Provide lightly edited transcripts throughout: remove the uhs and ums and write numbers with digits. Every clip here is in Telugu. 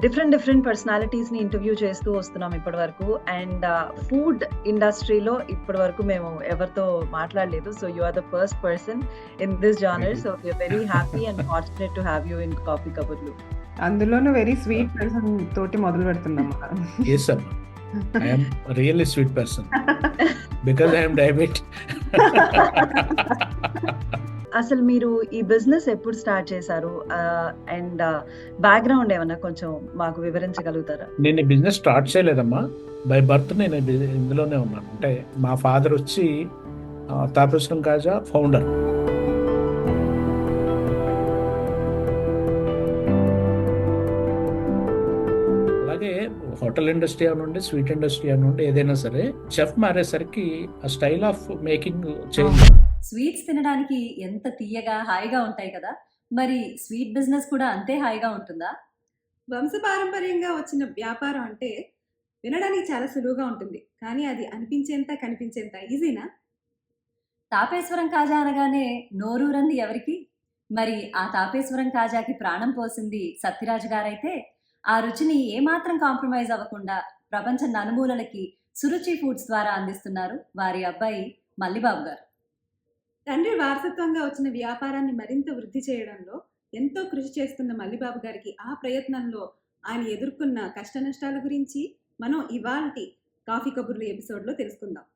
డిఫరెంట్ డిఫరెంట్ పర్సనాలిటీస్ని ఇంటర్వ్యూ చేస్తూ వస్తున్నాం ఇప్పటి వరకు. అండ్ ఫుడ్ ఇండస్ట్రీలో ఇప్పటి వరకు మేము ఎవరితో మాట్లాడలేదు. So you are the first person in this genre. So we are very happy and fortunate to have you in coffee Kaburlu. అందులోనూ వెరీ స్వీట్ పర్సన్ తోటి మొదలు పెడుతున్నాం. Yes, Amma. I am a really sweet person because I am diabetic. అసలు మీరు ఈ బిజినెస్ ఎప్పుడు స్టార్ట్ చేశారు? అండ్ బ్యాక్గ్రౌండ్ ఏమన్నా కొంచెం మాకు వివరించగలుగుతారా? నేను ఈ బిజినెస్ స్టార్ట్ చేయలేదమ్మా. బై బర్త్ నేను ఇందులోనే ఉన్నాను. అంటే మా ఫాదర్ వచ్చి తాపేశ్వరం కాజా ఫౌండర్. అలాగే హోటల్ ఇండస్ట్రీ అనండి, స్వీట్ ఇండస్ట్రీ అనండి, ఏదైనా సరే చెఫ్ మారేసరికి ఆ style of making change. Sweets తినడానికి ఎంత తీయగా హాయిగా ఉంటాయి కదా, మరి స్వీట్ బిజినెస్ కూడా అంతే హాయిగా ఉంటుందా? వంశపారంపర్యంగా వచ్చిన వ్యాపారం అంటే వినడానికి చాలా సులువుగా ఉంటుంది, కానీ అది అనిపించేంత కనిపించేంత ఈజీనా? తాపేశ్వరం కాజా అనగానే నోరూరంది ఎవరికి? మరి ఆ తాపేశ్వరం కాజాకి ప్రాణం పోసింది సత్యరాజు గారైతే ఆ రుచిని ఏమాత్రం కాంప్రమైజ్ అవ్వకుండా ప్రపంచ నలుమూలలకి సురుచి ఫుడ్స్ ద్వారా అందిస్తున్నారు వారి అబ్బాయి మల్లిబాబు గారు. తండ్రి వారసత్వంగా వచ్చిన వ్యాపారాన్ని మరింత వృద్ధి చేయడంలో ఎంతో కృషి చేస్తున్న మల్లిబాబు గారికి ఆ ప్రయత్నంలో ఆయన ఎదుర్కొన్న కష్ట నష్టాల గురించి మనం ఇవాల్టి కాఫీ కబుర్లు ఎపిసోడ్లో తెలుసుకుందాం.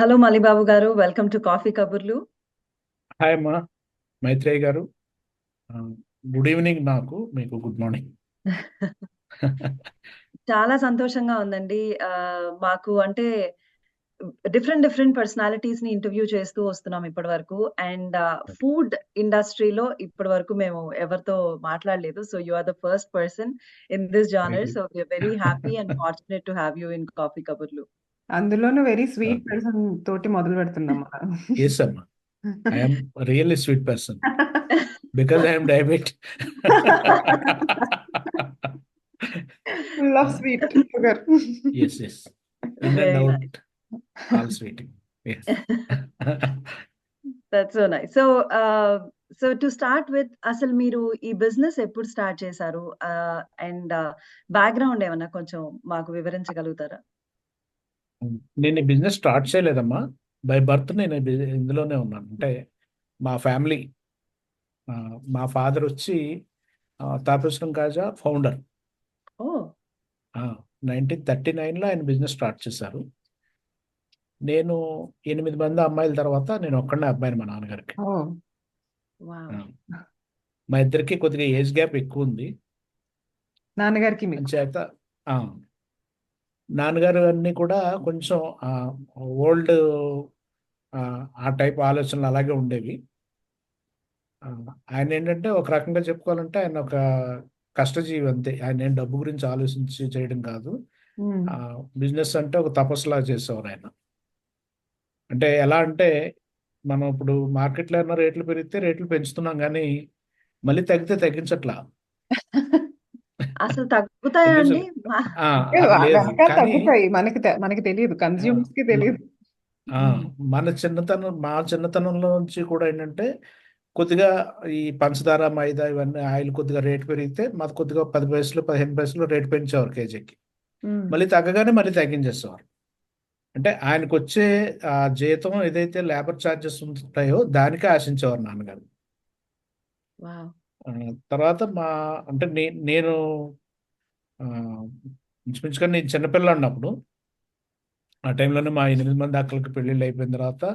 హలో మల్లిబాబు గారు, వెల్కమ్ టు కాఫీ కబుర్లు. హాయ్ అమ్మా మైత్రేయ్ గారు. Good evening. మీకు గుడ్ మార్నింగ్. చాలా సంతోషంగా ఉందండి. మాకు అంటే డిఫరెంట్ డిఫరెంట్ పర్సనాలిటీస్ని ఇంటర్వ్యూ చేస్తూ వస్తున్నాం ఇప్పటి వరకు. అండ్ ఫుడ్ ఇండస్ట్రీలో ఇప్పటి వరకు మేము ఎవరితో మాట్లాడలేదు. So you are the first person in this genre. So we are very happy and fortunate to have you in coffee Kaburlu. అందులోనూ వెరీ స్వీట్ పర్సన్ తోటి మొదలు పెడుతున్నాం. Yes, Amma. I am a really sweet person because I am diabetic. Full of sweet sugar. Yes. In and Very out, nice. all sweet. Yes. That's so nice. So to start with, అసలు మీరు ఈ బిజినెస్ ఎప్పుడు స్టార్ట్ చేశారు? అండ్ బ్యాక్గ్రౌండ్ ఏమన్నా కొంచెం మాకు వివరించగలుగుతారా? నేను ఈ బిజినెస్ స్టార్ట్ చేయలేదమ్మా. బై బర్త్ నేను ఇందులోనే ఉన్నాను. అంటే మా ఫ్యామిలీ, మా ఫాదర్ వచ్చి తాపేశ్వరం కాజా ఫౌండర్. ఓ 1939లో ఆయన బిజినెస్ స్టార్ట్ చేశారు. నేను 8 మంది అమ్మాయిల తర్వాత నేను ఒక్కడే అబ్బాయిని మా నాన్నగారికి. వావ్. మా ఇద్దరికి కొద్దిగా ఏజ్ గ్యాప్ ఎక్కువ ఉంది. నాన్నగారికి మీకు చేత నాన్నగారు అన్నీ కూడా కొంచెం ఓల్డ్ ఆ టైప్ ఆలోచనలు అలాగే ఉండేవి. ఆ, ఆయన ఏంటంటే ఒక రకంగా చెప్పుకోవాలంటే ఆయన ఒక కష్టజీవి అంతే. ఆయన ఏం డబ్బు గురించి ఆలోచించి చేయడం కాదు. ఉమ్. బిజినెస్ అంటే ఒక తపస్సులా చేసేవారు ఆయన. అంటే ఎలా అంటే మనం ఇప్పుడు మార్కెట్లో ఏమైనా రేట్లు పెరిగితే రేట్లు పెంచుతున్నాం కానీ మళ్ళీ తగ్గితే తగ్గించట్లా. అసలు తగ్గుతాయా అండి? తగ్గించట్లా. అంటే అది లేదు వెనకాల కానీ తగ్గుతాయి, మనకి తెలియదు, ఆ, కన్స్యూమర్స్ కి మ- తెలియదు. ఆ, మా చిన్నతనంలో నుంచి కూడా ఏంటంటే కొద్దిగా ఈ పంచదార మైదా ఇవన్నీ ఆయిల్ కొద్దిగా రేట్ పెరిగితే మాకు కొద్దిగా 10 పైసలు 15 పైసలు రేట్ పెంచేవారు కేజీకి. ఉమ్. మళ్ళీ తగ్గగానే మళ్ళీ తగ్గించేసేవారు. అంటే ఆయనకు వచ్చే ఆ జీతం ఏదైతే లేబర్ ఛార్జెస్ ఉంటాయో దానికే ఆశించేవారు నాన్నగారు. వావ్! ఆ, తర్వాత అంటే నేను ఆ, ఇంచుమించుగా నేను చిన్నపిల్ల ఉన్నప్పుడు ఆ టైంలోనే మా 8 మంది అక్కలకి పెళ్ళిళ్ళు అయిపోయిన తర్వాత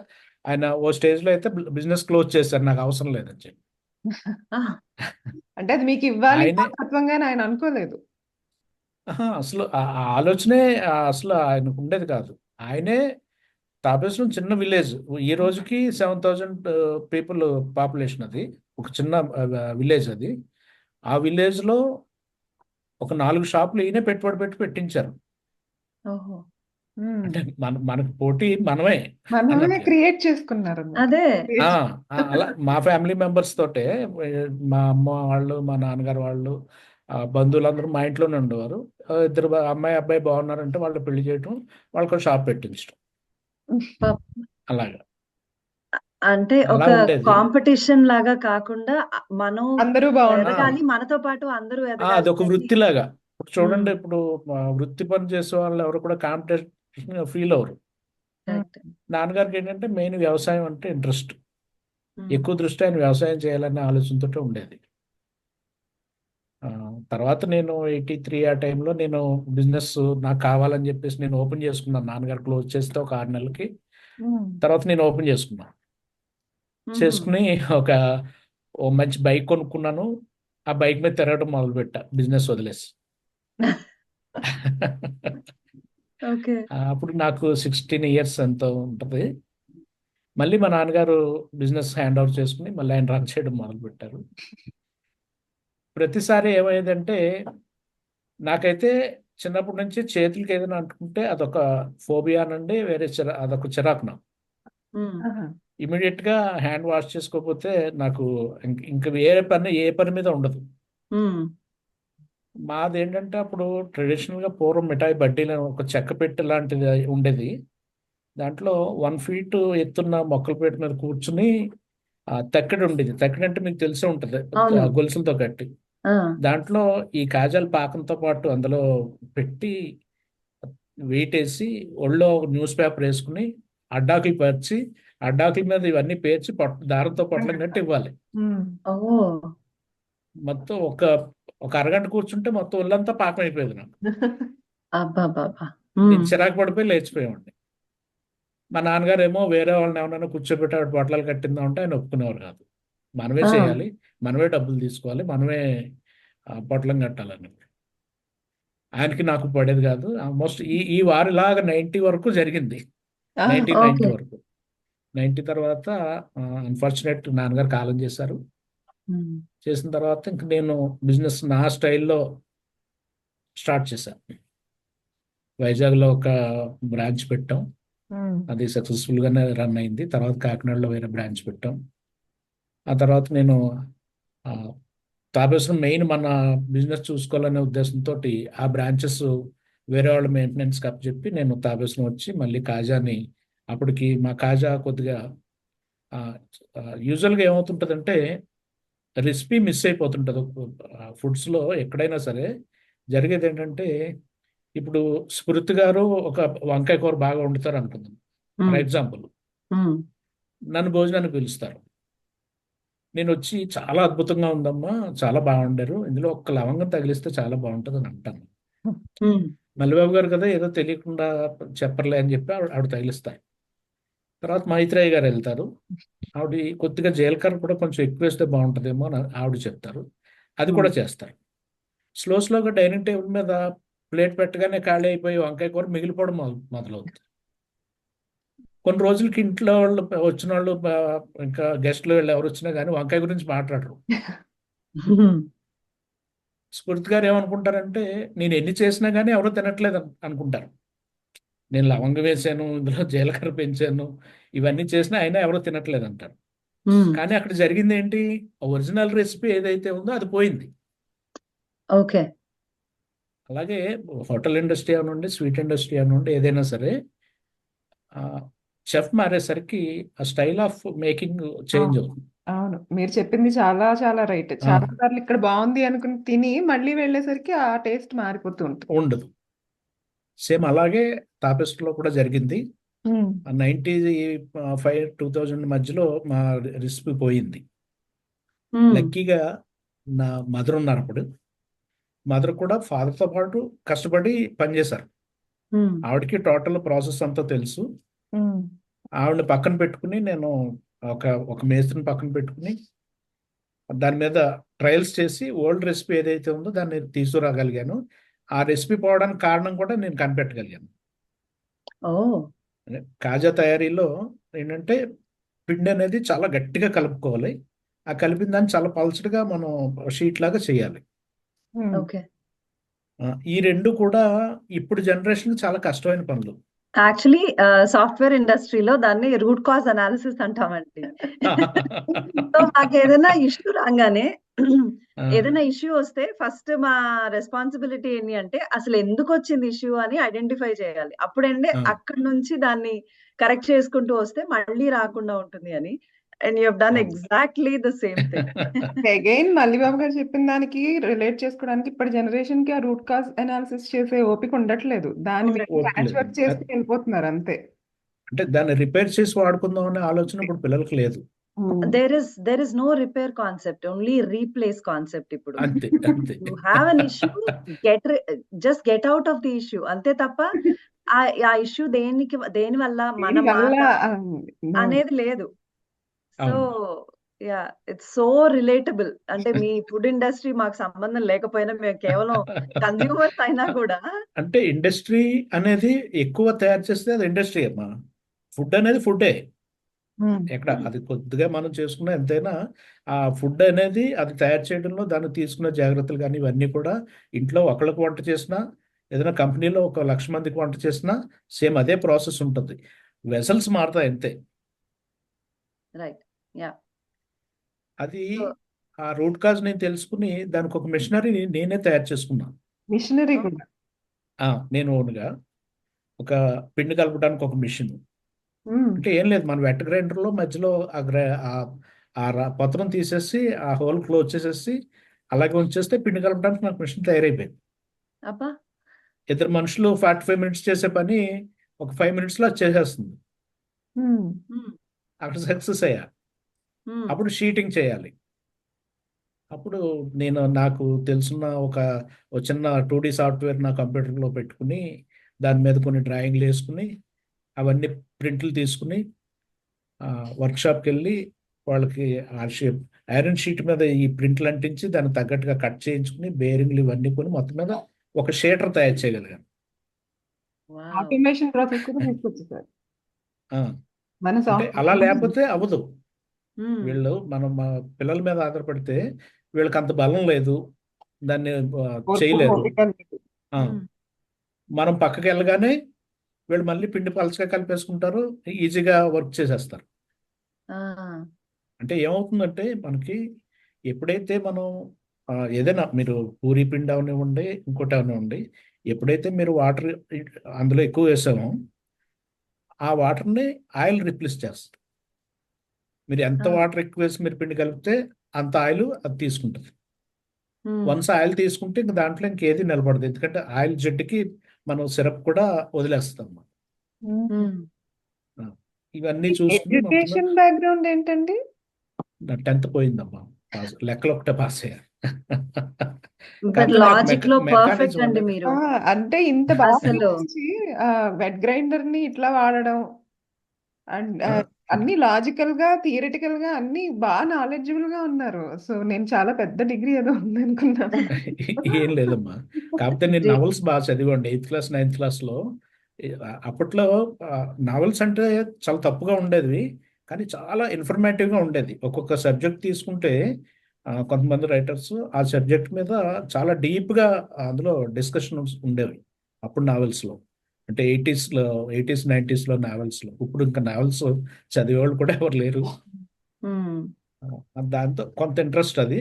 ఆయన ఓ స్టేజ్లో అయితే బిజినెస్ క్లోజ్ చేశారు, నాకు అవసరం లేదని చెప్పి. ఆ! అంటే అది మీకు ఇవ్వాలి ఆయనే వారసత్వంగానే ఆయన అనుకోలేదు. అసలు ఆ ఆలోచనే అసలు ఆయనకు ఉండేది కాదు. ఆయనే తాపేశ్వరం చిన్న విలేజ్. ఈ రోజుకి 7,000 పీపుల్ పాపులేషన్. అది ఒక చిన్న విలేజ్. అది ఆ విలేజ్లో ఒక 4 షాపులు ఈయనే పెట్టుబడి పెట్టి పెట్టించారు. ఓహో! ఉమ్. అంటే మనకు పోటీ మనమే మనమే అన్నట్టుగా. క్రియేట్ చేసుకున్నారు అన్నమాట. అదే. అలా మా ఫ్యామిలీ మెంబర్స్ తోటే మా అమ్మ వాళ్ళు మా నాన్నగారు వాళ్ళు బంధువులందరూ మా ఇంట్లోనే ఉండేవారు. ఇద్దరు అమ్మాయి అబ్బాయి బాగున్నారంటే వాళ్ళు పెళ్లి చేయటం, వాళ్ళకి షాప్ పెట్టించడం, పాపం. అలాగా అంటే అలా ఒక ఉండేది. కాంపిటీషన్ లాగా కాకుండా మనం అందరూ ఆ, బాగుంటారు. ఎదగాలి, మనతో పాటు అందరూ ఎదగాలి అదొక అని. వృత్తిలాగా. ఇప్పుడు చూడండి, హ్మ్. ఇప్పుడు వృత్తి పని చేసే వాళ్ళు ఎవరు కూడా కాంపిటీషన్ ఫీల్ అవ్వరు. కరెక్ట్. నాన్నగారికి ఏంటంటే మెయిన్ వ్యవసాయం అంటే ఇంట్రెస్ట్. హ్మ్. ఎక్కువ దృష్టి ఆయన వ్యవసాయం చేయాలనే ఆలోచనతో ఉండేది. ఆ, తర్వాత నేను 83 ఆ టైంలో నేను బిజినెస్ నాకు కావాలని చెప్పేసి నేను ఓపెన్ చేసుకున్నాను. నాన్నగారు క్లోజ్ చేస్తే ఒక 6 నెలలకి ఉమ్. తర్వాత నేను ఓపెన్ చేసుకున్నాను. హుహు. చేసుకుని ఓ మంచి బైక్ కొనుక్కున్నాను. ఆ బైక్ మీద తిరగడం మొదలుపెట్టా బిజినెస్ వదిలేసి. ఓకే. అప్పుడు నాకు 16 ఇయర్స్ ఎంతో ఉంటుంది. మళ్ళీ మా నాన్నగారు బిజినెస్ హ్యాండ్ ఓవర్ చేసుకుని మళ్ళీ ఆయన రన్ చేయడం మొదలుపెట్టారు. ప్రతిసారి ఏమైందంటే నాకైతే చిన్నప్పటి నుంచి చేతులకి ఏదైనా అంటుకుంటే అదొక ఫోబియా నుండి వేరే అదొక చిరాకు నాకు. హ్మ్. ఆహా. ఇమీడియట్గా హ్యాండ్ వాష్ చేసుకోకపోతే నాకు ఇంక ఏ పని మీద ఉండదు. హ్మ్. మాది ఏంటంటే అప్పుడు ట్రెడిషనల్గా పూర్వం మిఠాయి బడ్డీలు అని ఒక చెక్క పెట్టె లాంటిది ఉండేది. దాంట్లో 1 ఫీట్ ఎత్తున్న మొక్కల పీట మీద కూర్చుని తక్కెడ ఉండేది. తక్కెడ అంటే మీకు తెలిసే ఉంటుంది, అవును. గొలుసులతో కట్టి. ఆ! దాంట్లో ఈ కాజాల పాకంతో పాటు అందులో పెట్టి వెయిట్ వేసి ఒళ్ళో న్యూస్ పేపర్ వేసుకుని అడ్డాకులు పరిచి అడ్డాకుల మీద ఇవన్నీ పేర్చి దారంతో పొట్లం కట్టి ఇవ్వాలి. ఉమ్. ఓహ్! మొత్తం ఒక అరగంట కూర్చుంటే మొత్తం ఒళ్ళంతా పాకం అయిపోయేది నాకు. అబ్బబ్బబ్బా! నేను హ్మ్. చిరాకు పడిపోయి లేచిపోయేవాడిని. మా నాన్నగారు ఏమో వేరే వాళ్ళని ఏమన్నా కూర్చోబెట్టి ఆవిడ పొట్లాలు కట్టిందా అంటే ఆయన ఒప్పుకునేవారు కాదు. మనమే ఆ! చేయాలి, మనమే డబ్బులు తీసుకోవాలి, మనమే పొట్లం కట్టాలని. ఆయనకి నాకు పడేది కాదు. ఆల్మోస్ట్ ఈ వారిలాగా 90 వరకు జరిగింది. ఆహా. 1990 ఓకే. వరకు. 90 తర్వాత అన్ఫార్చునేట్ నాన్నగారు కాలం చేశారు. హ్మ్. చేసిన తర్వాత ఇంక నేను బిజినెస్ నా స్టైల్లో స్టార్ట్ చేశాను. వైజాగ్లో ఒక బ్రాంచ్ పెట్టాం. ఉమ్. అది సక్సెస్ఫుల్గానే రన్ అయింది. తర్వాత కాకినాడలో వేరే బ్రాంచ్ పెట్టాం. ఆ తర్వాత నేను ఆ, తాపేశ్వరం మెయిన్ మన బిజినెస్ చూసుకోవాలనే ఉద్దేశంతో ఆ బ్రాంచెస్ వేరే వాళ్ళ మెయింటెనెన్స్ చెప్పి నేను తాపేశ్వరం వచ్చి మళ్ళీ కాజాని అప్పటికి మా కాజా కొద్దిగా యూజువల్గా ఏమవుతుంటుందంటే రెసిపీ మిస్ అయిపోతుంటుంది. ఫుడ్స్లో ఎక్కడైనా సరే జరిగేది ఏంటంటే ఇప్పుడు స్మృతి గారు ఒక వంకాయ కూర బాగా వండుతారు అనుకుందాం ఫర్ హ్మ్. ఎగ్జాంపుల్. హ్మ్. నన్ను భోజనానికి పిలుస్తారు. నేను వచ్చి చాలా అద్భుతంగా ఉందమ్మా, చాలా బాగుండారు, ఇందులో ఒక్క లవంగం తగిలిస్తే చాలా బాగుంటుంది అని అంటాను. హ్మ్. మల్లిబాబు గారు కదా ఏదో తెలియకుండా చెప్పర్లే అని చెప్పి ఆవిడ తగిలిస్తారు. తర్వాత మైత్రేయ గారు వెళ్తారు. ఆవిడ కొద్దిగా జీలకర్ర కూడా కొంచెం ఎక్కువ వేస్తే బాగుంటుందేమో అని ఆవిడ చెప్తారు. అది హ్మ్. కూడా చేస్తారు. స్లోగా డైనింగ్ టేబుల్ మీద ప్లేట్ పెట్టగానే ఖాళీ అయిపోయి వంకాయ కూర మిగిలిపోవడం మొదలవుతుంది. కొన్ని రోజులకి ఇంట్లో వాళ్ళు వచ్చిన వాళ్ళు ఇంకా గెస్ట్లు వీళ్ళు ఎవరు వచ్చినా కానీ వంకాయ గురించి మాట్లాడరు. స్ఫూర్తి గారు ఏమనుకుంటారంటే నేను ఎన్ని చేసినా కానీ ఎవరు తినట్లేదు అనుకుంటారు. నేను లవంగం వేసాను, ఇందులో జీలకర్ర పెంచాను, ఇవన్నీ చేసినా అయినా ఎవరు తినట్లేదు అంటారు. కానీ అక్కడ జరిగింది ఏంటి? ఒరిజినల్ రెసిపీ ఏదైతే ఉందో అది పోయింది. ఓకే. అలాగే హోటల్ ఇండస్ట్రీ అవనండి, స్వీట్ ఇండస్ట్రీ అవనండి, ఏదైనా సరే చెఫ్ మారేసరికి ఆ స్టైల్ ఆఫ్ మేకింగ్ చేంజ్ అవుతుంది. అవును, మీరు చెప్పింది చాలా చాలా రైట్. చాలా సార్లు ఇక్కడ బాగుంది అనుకుని తిని మళ్ళీ వెళ్ళేసరికి ఆ టేస్ట్ మారిపోతూ ఉంటుంది. ఉండదు. సేమ్ అలాగే తాపెస్ట్రీలో కూడా జరిగింది. 95 2000 మధ్యలో మా రెసిపీ పోయింది. లక్కీగా నా మదర్ ఉన్నారు అప్పుడు. మదర్ కూడా ఫాదర్తో పాటు కష్టపడి పనిచేశారు. ఆవిడకి టోటల్ ప్రాసెస్ అంతా తెలుసు. ఆవిడని పక్కన పెట్టుకుని నేను ఒక మేస్త్రిని పక్కన పెట్టుకుని దాని మీద ట్రయల్స్ చేసి ఓల్డ్ రెసిపీ ఏదైతే ఉందో దాన్ని తీసుకురాగలిగాను. ఆ రెసిపీ పోవడానికి కారణం కూడా నేను కనిపెట్టగలిగాను. కాజా తయారీలో ఏంటంటే పిండి అనేది చాలా గట్టిగా కలుపుకోవాలి. ఆ కలిపిన దాన్ని చాలా పల్చడిగా మనం షీట్ లాగా చేయాలి. ఓకే. ఈ రెండు కూడా ఇప్పుడు జనరేషన్ చాలా కష్టమైన పనులు. యాక్చువల్లీ సాఫ్ట్‌వేర్ ఇండస్ట్రీలో దాన్ని రూట్ కాజ్ అనాలిసిస్ అంటామండి. సో మాకు ఏదైనా ఇష్యూ రాగానే ఏదైనా ఇష్యూ వస్తే ఫస్ట్ మా రెస్పాన్సిబిలిటీ ఏంటి అంటే అసలు ఎందుకు వచ్చింది ఇష్యూ అని ఐడెంటిఫై చేయాలి. అప్పుడంటే అక్కడి నుంచి దాన్ని కరెక్ట్ చేసుకుంటూ వస్తే మళ్ళీ రాకుండా ఉంటుంది అని. And you have done exactly the same thing. Again Mallibabu గారు చెప్పిన దానికి రిలేట్ చేసుకోవడానికి ఇప్పటి జనరేషన్ కి ఆ రూట్ కాజ్ అనాలిసిస్ చేసే ఓపిక ఉండట్లేదు. దాని మీద ప్యాచ్ వర్క్ చేసి వెళ్ళిపోతున్నారు అంతే. అంటే దాన్ని రిపేర్ చేసి వాడుకుందాం అనే ఆలోచన ఇప్పుడు పిల్లలకి లేదు. There is no repair concept, only replace concept ఇప్పుడు. అంతే అంతే. You have an issue, just get out of the issue. అంతే తప్ప ఆ ఇష్యూ దేని వల్ల మన అనేది లేదు. So yeah, it's so relatable. అంటే మీ ఫుడ్ ఇండస్ట్రీ మాకు సంబంధం లేకపోయినా మేము కేవలం కన్స్యూమర్స్ అయినా కూడా అంటే ఇండస్ట్రీ అనేది ఎక్కువ తయారు చేస్తే అది ఇండస్ట్రీ అమ్మా. ఫుడ్ అనేది ఫుడ్డే. ఎక్కడ అది కొద్దిగా మనం చేసుకున్న ఎంతైనా ఆ ఫుడ్ అనేది అది తయారు చేయడంలో దాన్ని తీసుకున్న జాగ్రత్తలు కానీ ఇవన్నీ కూడా ఇంట్లో ఒకళ్ళకి వంట చేసినా ఏదైనా కంపెనీలో 1,00,000 మందికి వంట చేసినా సేమ్ అదే ప్రాసెస్ ఉంటుంది. వెసల్స్ మారుతాయి అంతే. రైట్. యా, అది ఆ రూట్ కాజ్ నేను తెలుసుకుని దానికి ఒక మిషనరీ నేనే తయారు చేసుకున్నాను. మిషనరీ కూడా నేను ఓన్గా ఒక పిండి కలపడానికి ఒక మిషన్. అంటే ఏం లేదు, మన వెట్ గ్రైండర్లో మధ్యలో పత్రం తీసేసి ఆ హోల్ క్లోజ్ చేసేసి అలాగే ఉంచేస్తే పిండి కలపడానికి నాకు మిషన్ తయారైపోయింది. అబ్బా, 2 మనుషులు 45 మినిట్స్ చేసే పని ఒక 5 మినిట్స్లో అది చేసేస్తుంది. అక్కడ సక్సెస్ అయ్యా. అప్పుడు షీటింగ్ చేయాలి. అప్పుడు నాకు తెలుసున్న ఒక చిన్న 2D సాఫ్ట్వేర్ నా కంప్యూటర్లో పెట్టుకుని దాని మీద కొన్ని డ్రాయింగ్లు వేసుకుని అవన్నీ ప్రింట్లు తీసుకుని వర్క్షాప్కి వెళ్ళి వాళ్ళకి ఐరన్ షీట్ మీద ఈ ప్రింట్లు అంటించి దానికి తగ్గట్టుగా కట్ చేయించుకుని బేరింగ్లు ఇవన్నీ కొని మొత్తం మీద ఒక షీటర్ తయారు చేయగలిగాను. ఆటోమేషన్ ప్రాసెస్ కూడా తీసుకొచ్చేసారు. అంటే అలా లేకపోతే అవ్వదు. వీళ్ళు మన పిల్లల మీద ఆధారపడితే వీళ్ళకి అంత బలం లేదు, దాన్ని చేయలేదు. మనం పక్కకి వెళ్ళగానే వీళ్ళు మళ్ళీ పిండి పలచగా కలిపేసుకుంటారు, ఈజీగా వర్క్ చేసేస్తారు. అంటే ఏమవుతుందంటే మనకి ఎప్పుడైతే మనం ఏదైనా మీరు పూరి పిండి అవనివ్వండి ఇంకోటి అవనివ్వండి, ఎప్పుడైతే మీరు వాటర్ అందులో ఎక్కువ వేసామో ఆ వాటర్ని ఆయిల్ రిప్లేస్ చేస్తారు. మీరు ఎంత వాటర్ ఎక్కువ వేసి మీరు పిండి కలిపితే అంత ఆయిల్ అది తీసుకుంటుంది. వన్స్ ఆయిల్ తీసుకుంటే ఇంక దాంట్లో ఇంకేది నిలబడదు, ఎందుకంటే ఆయిల్ జెడ్కి మనం సిరప్ కూడా వదిలేస్తాం. ఇవన్నీ చూసుకుని ఎడ్యుకేషన్ బ్యాక్గ్రౌండ్ ఏంటండి? 10th పోయిందమ్మా, లెక్కలు ఒకటే పాస్ అయ్యారు. లాజిక్ లో పర్ఫెక్ట్ అండి మీరు. అంటే ఇంత బాగా వెట్ గ్రైండర్ ని ఇట్లా వాడడం అండ్ అన్ని లాజికల్ గా థియరిటికల్ గా అన్ని బాగా నాలెడ్జబుల్ గా ఉన్నారు. సో నేను చాలా పెద్ద డిగ్రీ ఏదో ఉంది అనుకున్నాను. ఏం లేదమ్మా. కాకపోతే నేను జే- నవల్స్ బాగా చదివండి 8th క్లాస్ 9th క్లాస్లో. అప్పట్లో నవల్స్ అంటే చాలా తప్పుగా ఉండేది, కానీ చాలా ఇన్ఫర్మేటివ్గా ఉండేది. ఒక్కొక్క సబ్జెక్ట్ తీసుకుంటే కొంతమంది రైటర్స్ ఆ సబ్జెక్ట్ మీద చాలా డీప్గా అందులో డిస్కషన్స్ ఉండేవి అప్పుడు నావెల్స్లో. అంటే 80s 90sలో నావెల్స్లో. ఇప్పుడు ఇంకా నావెల్స్ చదివేవాళ్ళు కూడా ఎవరు లేరు. మ్మ్. దాంతో కొంత ఇంట్రెస్ట్ అది.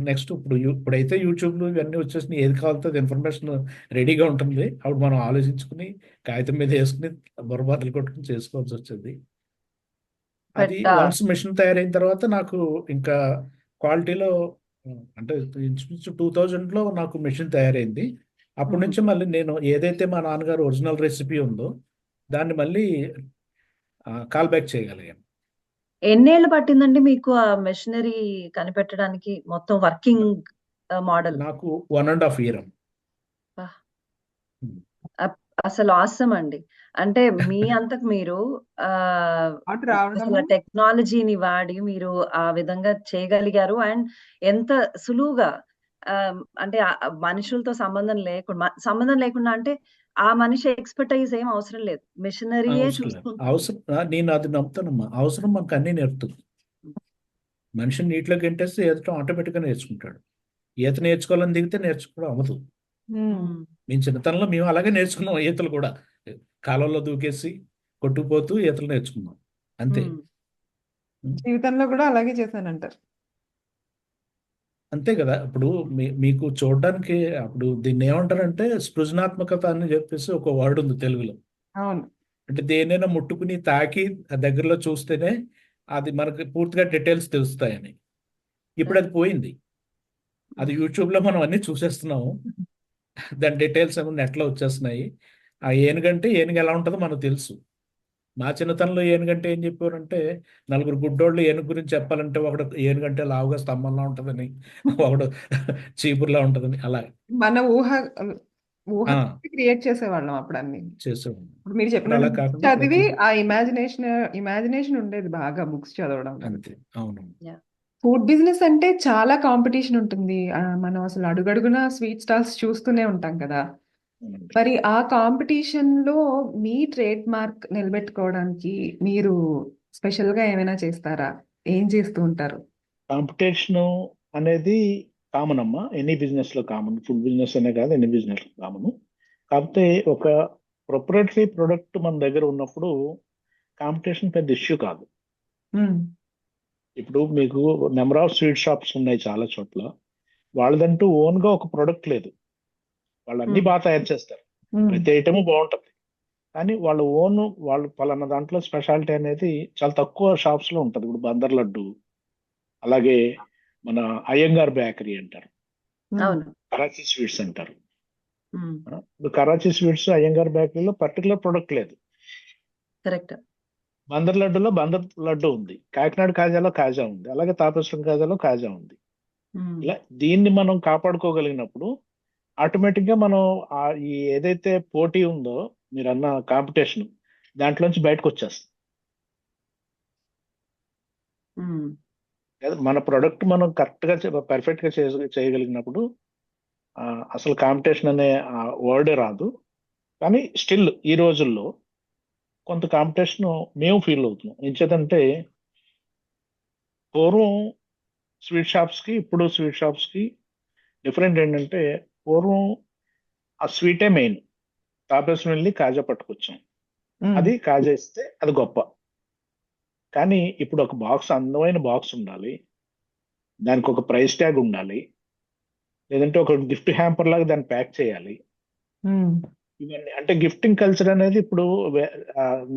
నెక్స్ట్ ఇప్పుడైతే యూట్యూబ్లు ఇవన్నీ వచ్చేసినాయి, ఏది కావాలితే అది ఇన్ఫర్మేషన్ రెడీగా ఉంటుంది. అప్పుడు మనం ఆలోచించుకుని కాగితం మీద వేసుకుని బొరబాటలు కొట్టుకుని చేసుకోవాల్సి వచ్చేది. అది బట్ వన్స్ మిషన్ తయారైన తర్వాత నాకు ఇంకా క్వాలిటీలో అంటే ఇంచుమించు 2000లో నాకు మిషన్ తయారైంది. అప్పటి నుంచి మళ్ళీ నేను ఏదైతే మా నాన్నగారు ఒరిజినల్ రెసిపీ ఉందో దాన్ని మళ్ళీ కాల్ బ్యాక్ చేయగలిగాను. ఎన్నేళ్ళు పట్టిందండి మీకు ఆ మెషినరీ కనిపెట్టడానికి, మొత్తం వర్కింగ్ మోడల్? నాకు 1.5 year. అసలు ఆసమ్ అండి. అంటే మీ అంతకు మీరు అటు రావడము అసలు టెక్నాలజీని వాడి మీరు ఆ విధంగా చేయగలిగారు. అండ్ ఎంత సులువుగా అంటే మనుషులతో సంబంధం లేకుండా అంటే ఆ మనిషి ఎక్స్పర్టైజ్ ఏం అవసరం లేదు. మెషినరీయే అవసరం లేదు. చూసుకుంటుంది. నేను అది నమ్ముతానమ్మా. అవసరం మనకు అన్నీ నేర్పుతుంది. మనిషిని నీటిలో గెంటేస్తే ఈతటం ఆటోమేటిక్గా నేర్చుకుంటాడు. ఈత నేర్చుకోవాలని దిగితే నేర్చుకోవడం అవ్వదు. మేము చిన్నతనంలో మేము అలాగే నేర్చుకున్నాం ఈతలు కూడా. కాలంలో దూకేసి కొట్టుకుపోతూ ఈతలు నేర్చుకున్నాం అంతే. జీవితంలో కూడా అలాగే చేశానంటారు. అంతే కదా. ఇప్పుడు మీకు చూడడానికి అప్పుడు దీన్ని ఏమంటారంటే సృజనాత్మకత అని చెప్పేసి ఒక వర్డ్ ఉంది తెలుగులో. అవును. అంటే దేనైనా ముట్టుకుని తాకి ఆ దగ్గరలో చూస్తేనే అది మనకి పూర్తిగా డీటెయిల్స్ తెలుస్తాయని. ఇప్పుడు అది పోయింది. అది యూట్యూబ్లో మనం అన్ని చూసేస్తున్నాము. దాని డీటెయిల్స్ ఏమో నెట్లో వచ్చేస్తున్నాయి. ఆ ఏనుగంటే ఏనుగు ఎలా ఉంటుందో మనకు తెలుసు. మా చిన్నతనంలో ఏనుగంటే ఏం చెప్పారంటే, నలుగురు గుడ్డోళ్ళు ఏనుగు గురించి చెప్పాలంటే ఒకడు ఏనుగంటే లావుగా స్తంభంలా ఉంటుందని, ఒకడు చీపురులా ఉంటుందని అలా మన ఊహ ఆ, క్రియేట్ చేసేవాళ్ళం అప్పుడు అన్ని. చేసేవాడు. ఇప్పుడు మీరు ఇప్పుడు అలా చెప్పినట్టు కాకుండా చదివి ప్రతి ఆ ఇమాజినేషన్ ఉండేది బాగా బుక్స్ చదవడం. అంతే. అవును. ఫుడ్ బిజినెస్ అంటే చాలా కాంపిటీషన్ ఉంటుంది. మనం అసలు అడుగడుగునా స్వీట్ స్టాల్స్ చూస్తూనే ఉంటాం కదా. అవునండి. మరి ఆ కాంపిటీషన్ లో మీ ట్రేడ్ మార్క్ నిలబెట్టుకోవడానికి మీరు స్పెషల్ గా ఏమైనా చేస్తారా? ఏం చేస్తూ ఉంటారు? కాంపిటీషన్ అనేది కామన్ అమ్మా, ఎనీ బిజినెస్ లో కామన్. ఫుడ్ బిజినెస్ అనే కాదు, ఎనీ బిజినెస్ కామన్. కాకపోతే ఒక ప్రొప్రైటరీ ప్రొడక్ట్ మన దగ్గర ఉన్నప్పుడు కాంపిటీషన్ పెద్ద ఇష్యూ కాదు. ఉమ్, ఇప్పుడు మీకు నెంబర్ ఆఫ్ స్వీట్ షాప్స్ ఉన్నాయి చాలా చోట్ల. వాళ్ళదంటూ ఓన్ గా ఒక ప్రొడక్ట్ లేదు. వాళ్ళు అన్ని బాగా తయారు చేస్తారు, ఉమ్, ప్రతి ఐటమ్ బాగుంటుంది. కానీ వాళ్ళు పలానా దాంట్లో స్పెషాలిటీ అనేది చాలా తక్కువ షాప్స్ లో ఉంటుంది. ఇప్పుడు బందర్ లడ్డు, అలాగే మన అయ్యంగార్ బేకరీ అంటారు, ఉమ్, అవును. కరాచీ స్వీట్స్ అంటారు. మ్మ్. ఇప్పుడు కరాచీ స్వీట్స్ అయ్యంగార్ బేకరీలో పర్టికులర్ ప్రొడక్ట్ లేదు. కరెక్ట్. బందర్ లడ్డులో బందర్ లడ్డు ఉంది, కాకినాడ కాజాలో కాజా ఉంది, అలాగే తాపేశ్వరం కాజాలో కాజా ఉంది. మ్మ్. ఇలా దీన్ని మనం కాపాడుకోగలిగినప్పుడు ఆటోమేటిక్ గా మనం ఈ ఏదైతే పోటీ ఉందో మీరు అన్న కాంపిటీషన్, దాంట్లోంచి బయటకు వచ్చేస్తాం. మ్మ్. మన ప్రొడక్ట్ మనం కరెక్ట్ గా పర్ఫెక్ట్ గా చేయగలిగినప్పుడు అసలు కాంపిటీషన్ అనే వర్డే రాదు. కానీ స్టిల్ ఈ రోజుల్లో కొంత కాంపిటీషన్ మేము ఫీల్ అవుతున్నాం. ఎంచేతంటే పూర్వం స్వీట్ షాప్స్ కి ఇప్పుడు స్వీట్ షాప్స్ కి డిఫరెంట్ ఏంటంటే, పూర్వం ఆ స్వీటే మెయిన్. తాపేశ్వరం వెళ్ళి కాజా పట్టుకొచ్చాం, ఉమ్, అది కాజా ఇస్తే అది గొప్ప. కానీ ఇప్పుడు ఒక బాక్స్, అందమైన బాక్స్ ఉండాలి, దానికి ఒక ప్రైస్ ట్యాగ్ ఉండాలి, లేదంటే ఒక గిఫ్ట్ హ్యాంపర్ లాగా దాన్ని ప్యాక్ చేయాలి. ఉమ్. ఇవన్నీ అంటే గిఫ్టింగ్ కల్చర్ అనేది ఇప్పుడు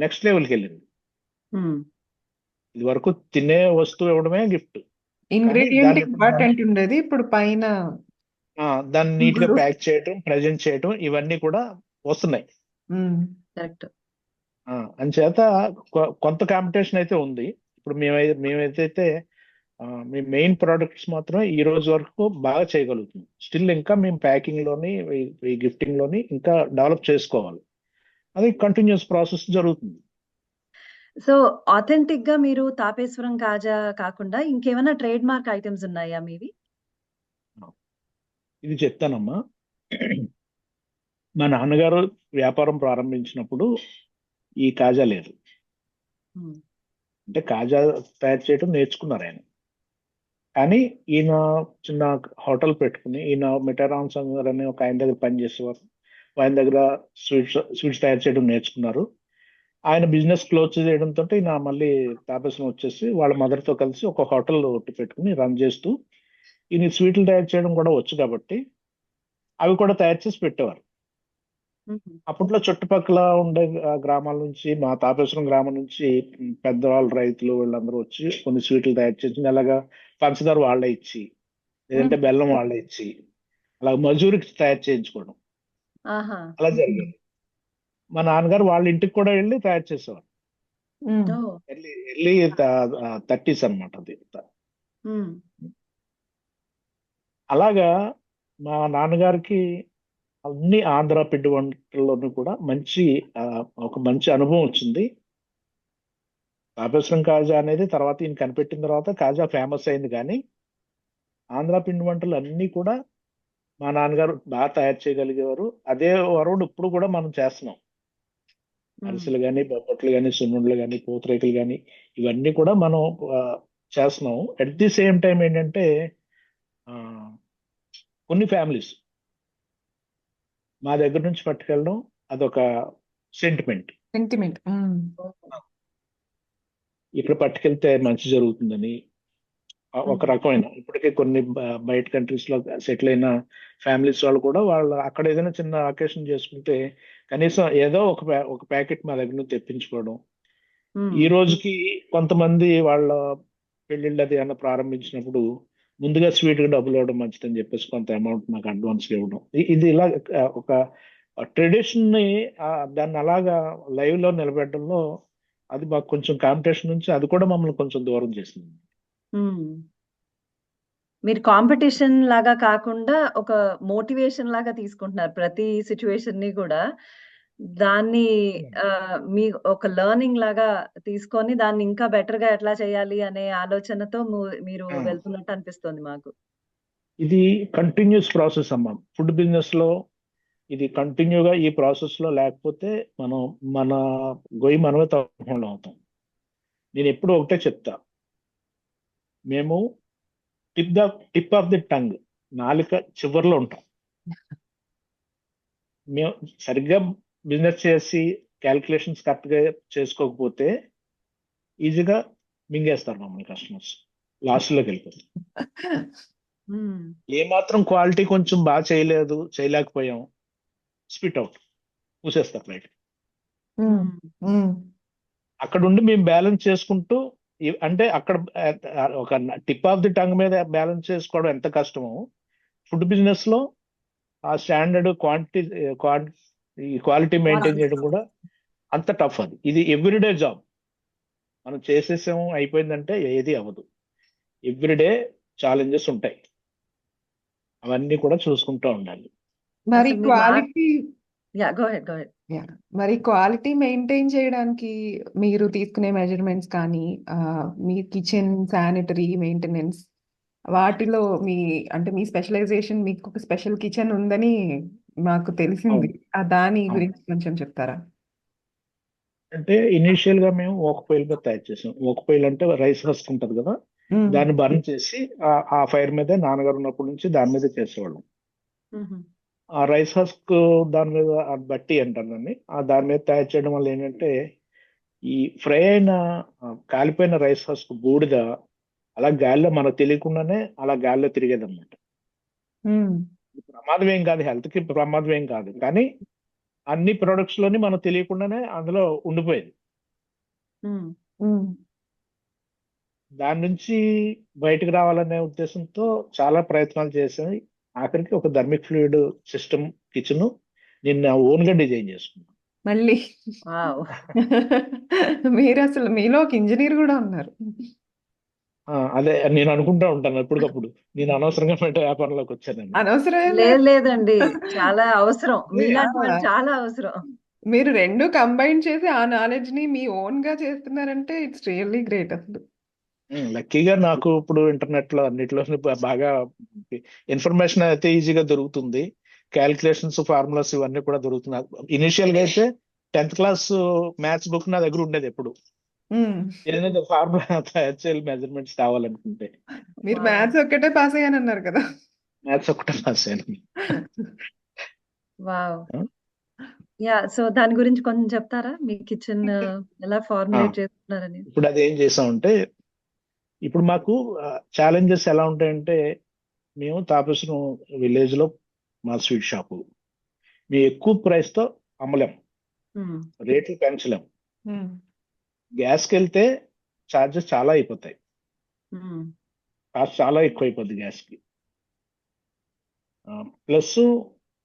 నెక్స్ట్ లెవెల్కి వెళ్ళింది. మ్మ్. ఇది వరకు తినే వస్తువు ఇవ్వడమే గిఫ్ట్, కానీ ఇంగ్రీడియంట్ దాన్ని ఇంపార్టెంట్ ఉండేది, ఇప్పుడు పైన దాన్ని నీట్ గా సింపుల్. ప్యాక్ చేయటం, ప్రజెంట్ చేయటం, ఇవన్నీ కూడా వస్తున్నాయి. ఉమ్, కరెక్ట్. అంచేత కొంత కాంపిటీషన్ అయితే ఉంది. ఇప్పుడు మేమైతే మీ మెయిన్ ప్రోడక్ట్స్ మాత్రం ఈ రోజు వరకు బాగా చేయగలుగుతున్నాం. స్టిల్ ఇంకా మేము ప్యాకింగ్ లోని ఈ గిఫ్టింగ్ లోని ఇంకా డెవలప్ చేసుకోవాలి. అది కంటిన్యూస్ ప్రాసెస్ జరుగుతుంది. సో, ఆథెంటిక్‌గా మీరు తాపేశ్వరం కాజా కాకుండా ఇంకేమైనా ట్రేడ్ మార్క్ ఐటెమ్స్ ఉన్నాయా మీవి? ఇది చెప్తానమ్మా. మా నాన్నగారు వ్యాపారం ప్రారంభించినప్పుడు ఈ కాజా లేదు. హ్మ్. అంటే కాజా తయారు చేయడం నేర్చుకున్నారు ఆయన. కానీ ఈయన చిన్న హోటల్ పెట్టుకుని, ఈయన మిఠారాం సంగర్ అనే ఒక ఆయన దగ్గర పనిచేసేవారు. ఆయన దగ్గర స్వీట్స్ తయారు చేయడం నేర్చుకున్నారు. ఆయన బిజినెస్ క్లోజ్ చేయడంతో ఈయన మళ్ళీ తాపేశ్వరం వచ్చేసి వాళ్ళ మదర్తో కలిసి ఒక హోటల్ పెట్టుకుని రన్ చేస్తూ, ఈయన స్వీట్లు తయారు చేయడం కూడా వచ్చు కాబట్టి అవి కూడా తయారు చేసి పెట్టేవారు. హుహు. అప్పట్లో చుట్టుపక్కల ఉండే గ్రామాల నుంచి, మా తాపేశ్వరం గ్రామం నుంచి పెద్దవాళ్ళు, రైతులు వీళ్ళందరూ వచ్చి కొన్ని స్వీట్లు తయారు చేసి అలాగా పంచదార వాళ్ళే ఇచ్చి, లేదంటే హ్మ్. బెల్లం వాళ్ళే ఇచ్చి, అలా మజూరికి తయారు చేయించుకోవడం ఆహా! అలా జరిగేది. మా నాన్నగారు వాళ్ళ ఇంటికి కూడా వెళ్ళి తయారు చేసేవారు. ఉమ్. ఓహ్! ఎర్లీ 30s అనమాట అది. హ్మ్. అలాగా మా నాన్నగారికి అన్ని ఆంధ్ర పిండి వంటల్లోనూ కూడా ఒక మంచి అనుభవం వచ్చింది. తాపేశ్వరం కాజా అనేది తర్వాత ఈయన కనిపెట్టిన తర్వాత కాజా ఫేమస్ అయింది. కానీ ఆంధ్ర పిండి వంటలు అన్నీ కూడా మా నాన్నగారు బాగా తయారు చేయగలిగేవారు. అదే వరవడు ఇప్పుడు కూడా మనం చేస్తున్నాం. హ్మ్. అరిసెలు కానీ, బొబ్బట్లు కానీ, సున్నుండలు కానీ, పూతరేకులు కానీ, ఇవన్నీ కూడా మనం ఆ, చేస్తున్నాం. అట్ ది సేమ్ టైం ఏంటంటే ఆ, కొన్ని ఫ్యామిలీస్ మా దగ్గర నుంచి పట్టుకెళ్ళడం అదొక సెంటిమెంట్. సెంటిమెంట్. ఓహ్! ఇక్కడ పట్టుకెళ్తే మంచి జరుగుతుందని ఒక హుహు. రకమైన ఇప్పటికే కొన్ని బయట కంట్రీస్ లో సెటిల్ అయిన ఫ్యామిలీస్ వాళ్ళు కూడా వాళ్ళు అక్కడ ఏదైనా చిన్న అకేషన్ చేసుకుంటే కనీసం ఏదో ఒక ప్యాకెట్ మా దగ్గర నుంచి తెప్పించుకోవడం. ఈ హ్మ్. రోజుకి కొంతమంది వాళ్ళ పెళ్లిళ్ళు అది ఏమైనా ప్రారంభించినప్పుడు ముందుగా స్వీట్ గా డబ్బులు ఇవ్వడం మంచిదని చెప్పేసి కొంత అమౌంట్ నాకు అడ్వాన్స్ ఇవ్వడం. ఇది ఇలా ఒక ట్రెడిషన్ ని దాన్ని అలాగా లైవ్ లో నిలబెట్టడంలో అది మాకు కొంచెం కాంపిటీషన్ నుంచి అది కూడా మమ్మల్ని కొంచెం దూరం చేసింది. హ్మ్. మీరు కాంపిటీషన్ లాగా కాకుండా ఒక మోటివేషన్ లాగా తీసుకుంటున్నారు. ప్రతి సిట్యుయేషన్‌ని కూడా దాన్ని మీ ఒక లెర్నింగ్ లాగా తీసుకొని దాన్ని ఇంకా బెటర్‌గా ఎట్లా చేయాలి అనే ఆలోచనతో మీరు ఆ, వెళ్తున్నట్టు అనిపిస్తోంది మాకు. ఇది కంటిన్యూస్ ప్రాసెస్ అమ్మా. ఫుడ్ బిజినెస్ లో ఇది కంటిన్యూగా ఈ ప్రాసెస్ లో లేకపోతే మనం మన గొయ్యి మనమే తప్పకుండా అవుతాం. నేను ఎప్పుడు ఒకటే చెప్తా, మేము టిప్ ఆఫ్ ది టంగ్, నాలుక చివర్లో ఉంటాం. మేము సరిగ్గా బిజినెస్ చేసి క్యాల్కులేషన్స్ కరెక్ట్ గా చేసుకోకపోతే ఈజీగా మింగేస్తారు మమ్మల్ని కస్టమర్స్, లాస్ట్ లోకి వెళ్ళిపోతాం. హ్మ్. ఏ మాత్రం క్వాలిటీ కొంచెం బాగా చేయలేకపోయాం, స్పిట్ అవుట్, పూసేస్తారు బయట. హ్మ్. అక్కడ ఉండి మేము బ్యాలెన్స్ చేసుకుంటూ అంటే అక్కడ ఒక టిప్ ఆఫ్ ది టంగ్ మీద బ్యాలెన్స్ చేసుకోవడం ఎంత కష్టమో, ఫుడ్ బిజినెస్ లో ఆ స్టాండర్డ్ క్వాలిటీ మెయింటైన్ చేయడం కూడా అంత టఫ్. ఇది ఎవ్రీడే జాబ్. మనం చేసేసాము అయిపోయిందంటే ఏది అవ్వదు. ఎవ్రీడే ఛాలెంజెస్ ఉంటాయి, అవన్నీ కూడా చూసుకుంటూ ఉండాలి. మరి అసలు మీరు quality yeah! Go ahead. Go ahead. మరి క్వాలిటీ మెయింటైన్ చేయడానికి మీరు తీసుకునే మెజర్మెంట్స్ కానీ మీ కిచెన్ శానిటరీ మెయింటెనెన్స్ వాటిలో అంటే మీ స్పెషలైజేషన్, మీకు ఒక స్పెషల్ కిచెన్ ఉందని మాకు తెలిసింది. అవును, దాని అవును. గురించి కొంచెం చెప్తారా? అంటే ఇనీషియల్ గా మేము ఒక పొయ్యిల మీద తయారు చేసాం. ఒక పొయ్యిలు అంటే రైస్ హస్క్ ఉంటది కదా, ఉమ్. దాన్ని బర్న్ చేసి ఆ ఫైర్ మీదే నాన్నగారు ఉన్నప్పటి నుంచి దాని మీద చేసేవాళ్ళం. హుహు. ఆ రైస్ హస్క్ దాని మీద బట్టి అంటారు దాన్ని, దాని మీద తయారు చేయడం వల్ల ఏంటంటే ఈ ఫ్రై అయిన కాలిపోయిన రైస్ హస్క్ బూడిద అలా గాలిలో మనకు తెలియకుండానే అలా గాలిలో తిరిగేది అనమాట. ఉమ్. ప్రమాదం ఏం కాదు, హెల్త్ కి ప్రమాదం ఏం కాదు, కానీ అన్ని ప్రొడక్ట్స్ లోని మనకు తెలియకుండానే అందులో ఉండిపోయేది. హ్మ్. ఉమ్. దాని నుంచి బయటకు రావాలనే ఉద్దేశంతో చాలా ప్రయత్నాలు చేశాను. ఆఖరికి ఒక థర్మిక్ ఫ్లూయిడ్ సిస్టమ్ కిచెన్ నేను ఓన్ గా డిజైన్ చేసుకున్నాను. మళ్ళీ వావ్! మీరు అసలు మీలో ఒక ఇంజనీర్ కూడా ఉన్నారు. అదే నేను అనుకుంటా ఉంటాను ఎప్పటికప్పుడు, నేను అనవసరంగా బయట వ్యాపారంలోకి వచ్చానని. అనవసరం లేదు లేదండి. చాలా అవసరం. అదే, మీలాంటి వాళ్ళు చాలా అవసరం. మీరు రెండు కంబైన్ చేసి ఆ నాలెడ్జ్ ని మీ ఓన్ గా చేస్తున్నారంటే ఇట్స్ రియల్లీ గ్రేట్ అసలు. లక్కీగా నాకు ఇప్పుడు ఇంటర్నెట్ లో అన్నిట్లో బాగా ఇన్ఫర్మేషన్ అయితే ఈజీగా దొరుకుతుంది. క్యాలిక్యులేషన్స్, ఫార్ములాస్ ఇవన్నీ కూడా దొరుకుతున్నాయి. ఇనిషియల్ గా అయితే 10th క్లాస్ మ్యాథ్స్ బుక్ నా దగ్గర ఉండేది ఎప్పుడు. మ్మ్. ఏదైనా ఫార్ములా తయారు చేయాలి, మెజర్మెంట్స్ కావాలనుకుంటే మీరు Wow. మ్యాథ్స్ ఒక్కటే పాస్ అయ్యానన్నారు కదా. మ్యాథ్స్ ఒకటే రాశాను. వావ్. సో దాని గురించి కొంచెం చెప్తారా? మీ కిచెన్ ఎలా ఫార్ములేట్ చేస్తున్నారని? ఇప్పుడు అది ఏం చేసామంటే, ఇప్పుడు మాకు ఛాలెంజెస్ ఎలా ఉంటాయంటే, మేము తాపేశ్వరం విలేజ్ లో మా స్వీట్ షాపు, మేము ఎక్కువ ప్రైస్ తో అమ్మలేం, Hmm. రేట్లు పెంచలేం. మ్మ్. గ్యాస్కి వెళ్తే ఛార్జెస్ చాలా అయిపోతాయి, Hmm. కాస్ట్ చాలా ఎక్కువ అయిపోద్ది గ్యాస్కి. ప్లస్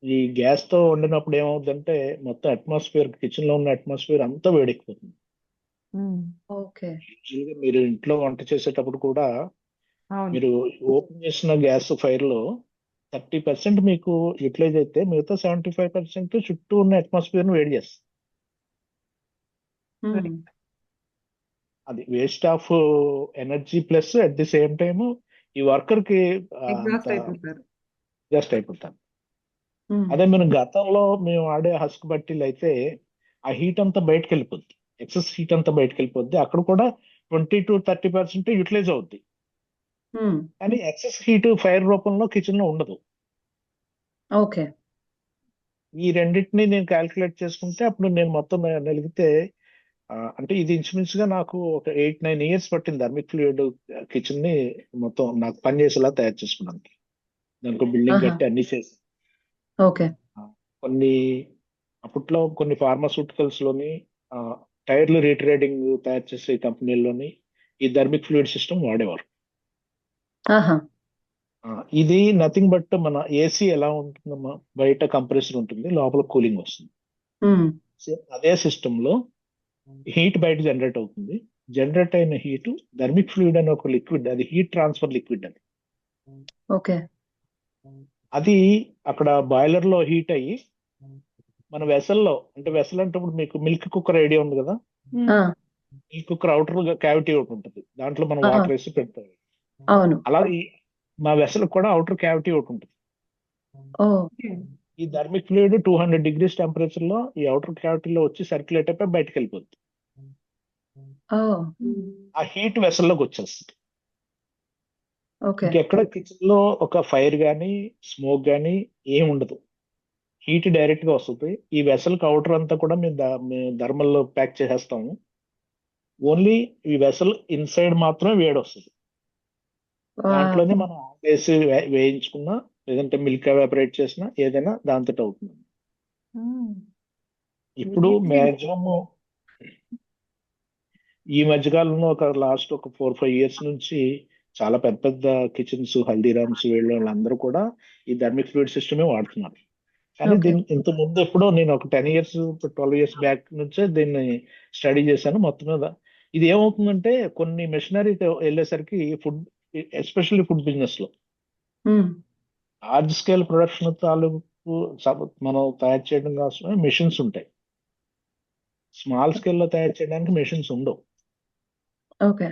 ఈ గ్యాస్ తో వండినప్పుడు ఏమవుతుందంటే మొత్తం అట్మాస్ఫియర్, కిచెన్ లో ఉన్న అట్మాస్ఫియర్ అంతా వేడెక్కిపోతుంది. మ్మ్. ఓకే. యూజువల్గా మీరు ఇంట్లో వంట చేసేటప్పుడు కూడా అవును. మీరు ఓపెన్ చేసిన గ్యాస్ ఫైర్ లో 30% మీకు యూటిలైజ్ అయితే మిగతా 75% చుట్టూ ఉన్న అట్మాస్ఫియర్ ను వేడి చేస్తుంది. Hmm. అది waste of energy, plus at the same time ఈ వర్కర్ కి ఎగ్జాస్ట్ అంత అయిపోతారు. అడ్జస్ట్ అయిపోతారు. Hmm. అదే మనం గతంలో మేము ఆడే హస్క్ బట్టీలు అయితే ఆ హీట్ అంతా బయటకు వెళ్ళిపోద్ది, ఎక్సెస్ హీట్ అంతా బయటకు వెళ్ళిపోద్ది. అక్కడ కూడా 20 to 30% యూటిలైజ్ అవుద్ది, Hmm. కానీ ఎక్సెస్ హీట్ ఫైర్ రూపంలో కిచెన్ లో ఉండదు. ఓకే. ఈ రెండింటిని నేను క్యాల్కులేట్ చేసుకుంటే అప్పుడు నేను మొత్తం నలిగితే అంటే ఇది ఇంచుమించుగా నాకు ఒక 8-9 years పట్టింది థర్మిక్ ఫ్లూయిడ్ కిచెన్ ని మొత్తం నాకు పని చేసేలా తయారు చేసుకున్నాను. దానికి బిల్డింగ్ ఆహా. కట్టి అన్ని చేసి ఓకే. కొన్ని అప్పట్లో కొన్ని ఫార్మాస్యూటికల్స్ లోని టైర్లు రీట్రేడింగ్ తయారు చేసే కంపెనీల్లోని ఈ థర్మిక్ ఫ్లూయిడ్ సిస్టమ్ వాడేవారు. ఆహా. ఇది నథింగ్ బట్ మన ఏసీ ఎలా ఉంటుందమ్మా, బయట కంప్రెసర్ ఉంటుంది, లోపల కూలింగ్ వస్తుంది. Hmm. అదే సిస్టమ్ లో హీట్ బయట జనరేట్ అవుతుంది. జనరేట్ అయిన హీట్ థర్మిక్ ఫ్లూయిడ్ అనే ఒక లిక్విడ్, అది హీట్ ట్రాన్స్ఫర్ లిక్విడ్. అది ఓకే. అది అక్కడ బాయిలర్ లో హీట్ అయ్యి మన వెసల్లో, అంటే వెసల్ అంటే ఇప్పుడు మీకు మిల్క్ కుక్కర్ ఐడియా ఉంది కదా, ఆ, మిల్క్ కుక్కర్ అవుటర్ క్యావిటీ ఒకటి ఉంటుంది, దాంట్లో మనం ఆహా. వాటర్ వేసి పెడతాం. అవును. అలా మా వెసల్ కూడా అవుటర్ క్యావిటీ ఒకటి ఉంటుంది. ఓ. ఈ థర్మిక్ ఫ్లూయిడ్ 200 degrees టెంపరేచర్ లో ఈ అవుటర్ క్యావిటీలో వచ్చి సర్క్యులేట్ అయిపోయి బయటకు వెళ్ళిపోతుంది. ఓ. ఆ హీట్ వెసల్లోకి వచ్చేస్తుంది. ఓకే. ఇంకెక్కడ కిచెన్ లో ఒక ఫైర్ గానీ స్మోక్ గానీ ఏం ఉండదు, హీట్ డైరెక్ట్ గా వస్తుంది. ఈ వెసల్ అవుటర్ అంతా కూడా మేము థర్మల్ లో ప్యాక్ చేసేస్తాము. ఓన్లీ ఈ వెసల్ ఇన్సైడ్ మాత్రమే వేడి వస్తుంది. దాంట్లోనే మనం వేసి వేయించుకున్నా, లేదంటే మిల్క్ ఎవాపరేట్ చేసినా, ఏదైనా దాంతో అవుతుంది. ఇప్పుడు మాక్సిమం ఈ మధ్యకాలంలో ఒక లాస్ట్ ఒక 4-5 years నుంచి చాలా పెద్ద పెద్ద కిచెన్స్, హల్దీరామ్స్, వీళ్ళందరూ కూడా ఈ థర్మిక్ ఫ్లూయిడ్ సిస్టమే వాడుతున్నారు. కానీ ఓకే. దీని ఇంత ముందు ఎప్పుడో నేను ఒక 10 years 12 years బ్యాక్ నుంచే దీన్ని స్టడీ చేశాను. మొత్తం మీద ఇది ఏమవుతుందంటే కొన్ని మెషినరీ వెళ్ళేసరికి ఫుడ్, ఎస్పెషల్లీ ఫుడ్ బిజినెస్ లో Hmm. లార్జ్ స్కేల్ ప్రొడక్షన్ తాలూకు మనం తయారు చేయడం కోసమే మెషిన్స్ ఉంటాయి. స్మాల్ స్కేల్లో తయారు చేయడానికి మెషిన్స్ ఉండవు, ఓకే.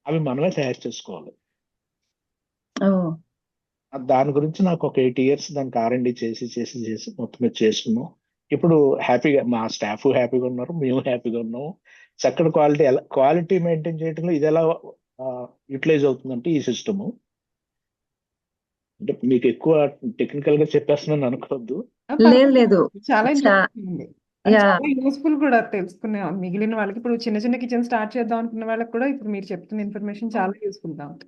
అవి మనమే తయారు చేసుకోవాలి. ఓ. దాని గురించి నాకు ఒక 8 years దానికి R&D చేసి మొత్తం మీద చేసుకున్నాం. ఇప్పుడు హ్యాపీగా మా స్టాఫ్ హ్యాపీగా ఉన్నారు, మేము హ్యాపీగా ఉన్నాము. చక్కటి క్వాలిటీ మెయింటైన్ చేయడంలో ఇది ఎలా యూటిలైజ్ అవుతుందంటే ఈ సిస్టమ్, అంటే మీకు ఎక్కువ టెక్నికల్ గా చెప్పేస్తున్నాను అనుకోవద్దు. లేదు లేదు. చాలా చా- ఇంట్రెస్టింగ్ ఉంది. అది యా. చాలా యూస్ఫుల్ కూడా తెలుసుకునే మిగిలిన వాళ్ళకి. ఇప్పుడు చిన్న చిన్న కిచెన్ స్టార్ట్ చేద్దాం అనుకున్న వాళ్ళకి కూడా ఇప్పుడు మీరు చెప్తున్న ఇన్ఫర్మేషన్ చాలా యూస్ఫుల్ గా ఉంది.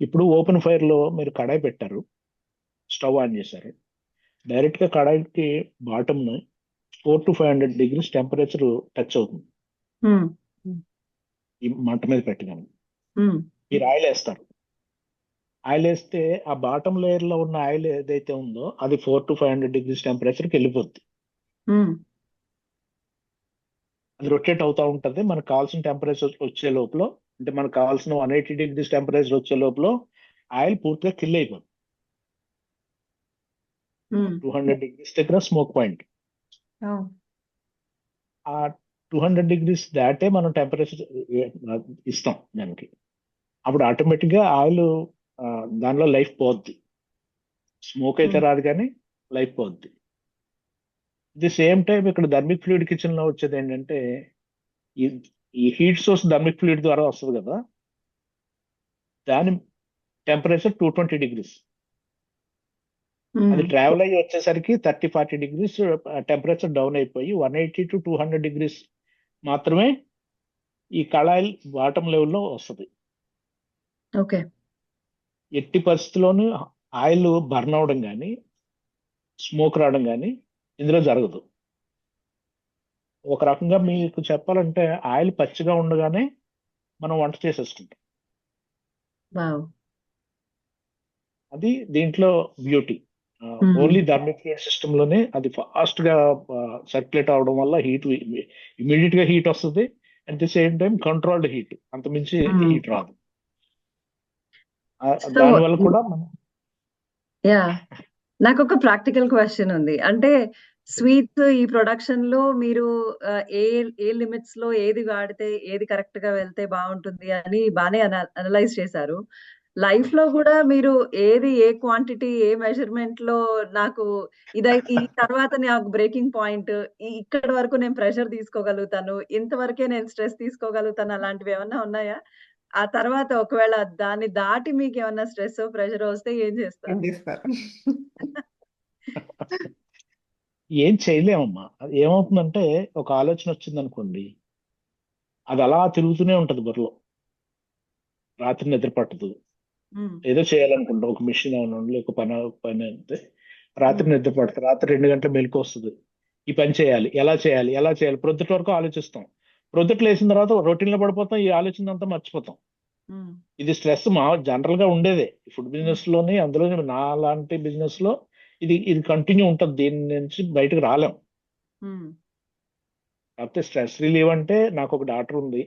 ఇప్పుడు ఓపెన్ ఫైర్ లో మీరు కడాయి పెట్టారు, స్టవ్ ఆన్ చేశారు, డైరెక్ట్ గా కడాయికి bottom 400 to 500 degrees temperature touch అవుతుంది. Hmm. ఈ మంట మీద పెట్టగానే Hmm. మీరు ఆయిల్ వేస్తారు. ఆయిల్ వేస్తే ఆ బాటమ్ లేయర్ లో ఉన్న ఆయిల్ ఏదైతే ఉందో అది 400 to 500 degrees టెంపరేచర్కి వెళ్ళిపోద్ది. Hmm. అది రొటేట్ అవుతా ఉంటది. మనకు కావాల్సిన టెంపరేచర్ వచ్చే లోపల, అంటే మనకు కావాల్సిన 180 degrees టెంపరేచర్ వచ్చే లోపల ఆయిల్ పూర్తిగా కిల్ అయిపోతుంది. ఉమ్, 200 degrees దగ్గర స్మోక్ పాయింట్. ఆ 200 degrees దాటే మనం టెంపరేచర్ ఇస్తాం దానికి. అప్పుడు ఆటోమేటిక్ గా ఆయిల్ దానిలో లైఫ్ పోద్ది. స్మోక్ అయితే ఉమ్, రాదు కానీ లైఫ్ పోద్ది. ది సేమ్ టైం ఇక్కడ థర్మిక్ ఫ్లూయిడ్ కిచెన్ లో వచ్చేది ఏంటంటే ఈ ఈ హీట్ సోర్స్ థర్మిక్ ఫ్లూయిడ్ ద్వారా వస్తుంది కదా, దాని టెంపరేచర్ 220 degrees. అది ఉమ్, ట్రావెల్ అయ్యి వచ్చేసరికి 30-40 degrees టెంపరేచర్ డౌన్ అయిపోయి 180 to 200 degrees మాత్రమే ఈ కళాయి బాటమ్ లెవెల్లో వస్తుంది. ఓకే. ఎట్టి పరిస్థితుల్లోనూ ఆయిల్ బర్న్ అవడం కానీ స్మోక్ రావడం కానీ ఇందులో జరగదు. ఒక రకంగా మీకు చెప్పాలంటే ఆయిల్ పచ్చిగా ఉండగానే మనం వంట చేసేసుకుంటాం. వావ్. అది దీంట్లో beauty. Um, only thermic fluid system లోనే అది ఫాస్ట్ గా సర్క్యులేట్ అవడం వల్ల హీట్ ఇమీడియట్ గా హీట్ వస్తుంది. At the same time controlled heat, అంతమించి ఉమ్. హీట్ రాదు. సో దానివల్ల కూడా మనం యా, నాకు ఒక ప్రాక్టికల్ క్వశ్చన్ ఉంది. అంటే స్వీట్స్ ఈ ప్రొడక్షన్ లో మీరు ఏ ఏ లిమిట్స్ లో ఏది వాడితే ఏది కరెక్ట్ గా వెళ్తే బాగుంటుంది అని బానే అనలైజ్ చేశారు. లైఫ్ లో కూడా మీరు ఏది ఏ క్వాంటిటీ ఏ మెజర్మెంట్ లో నాకు ఈ తర్వాత నాకు బ్రేకింగ్ పాయింట్, ఇక్కడ వరకు నేను ప్రెషర్ తీసుకోగలుగుతాను, ఇంతవరకే నేను స్ట్రెస్ తీసుకోగలుగుతాను, అలాంటివి ఏమన్నా ఉన్నాయా? ఆ తర్వాత ఒకవేళ దాన్ని దాటి మీకు ఏమన్నా స్ట్రెస్ ప్రెషర్ వస్తే ఏం ఏం చేస్తారు? చేస్తారు? ఏం చేయలేమమ్మా. అది ఏమవుతుందంటే ఒక ఆలోచన వచ్చింది అనుకోండి, అది అలా తిరుగుతూనే ఉంటది బుర్రలో. రాత్రి నిద్ర పట్టదు. ఉమ్, ఏదో చేయాలనుకుంటాం, ఒక మిషన్ అవనండి, ఒక పని అంటే రాత్రి ఉమ్, నిద్ర పడుతుంది. రాత్రి 2 గంటల మెలకు వస్తుంది. ఈ పని చేయాలి, ఎలా చేయాలి ఎలా చేయాలి, ప్రొద్దుట వరకు ఆలోచిస్తాం. ప్రొద్దుట లేచిన తర్వాత రొటీన్ లో పడిపోతాం, ఈ ఆలోచన అంతా మర్చిపోతాం. ఉమ్, ఇది స్ట్రెస్ జనరల్ గా ఉండేదే ఫుడ్ బిజినెస్ లోని, అందులో నా లాంటి బిజినెస్ లో ఇది కంటిన్యూ ఉంటుంది. దీని నుంచి బయటకు రాలేం. ఉమ్. కాకపోతే స్ట్రెస్ రిలీవ్ అంటే నాకు ఒక డాక్టర్ ఉంది,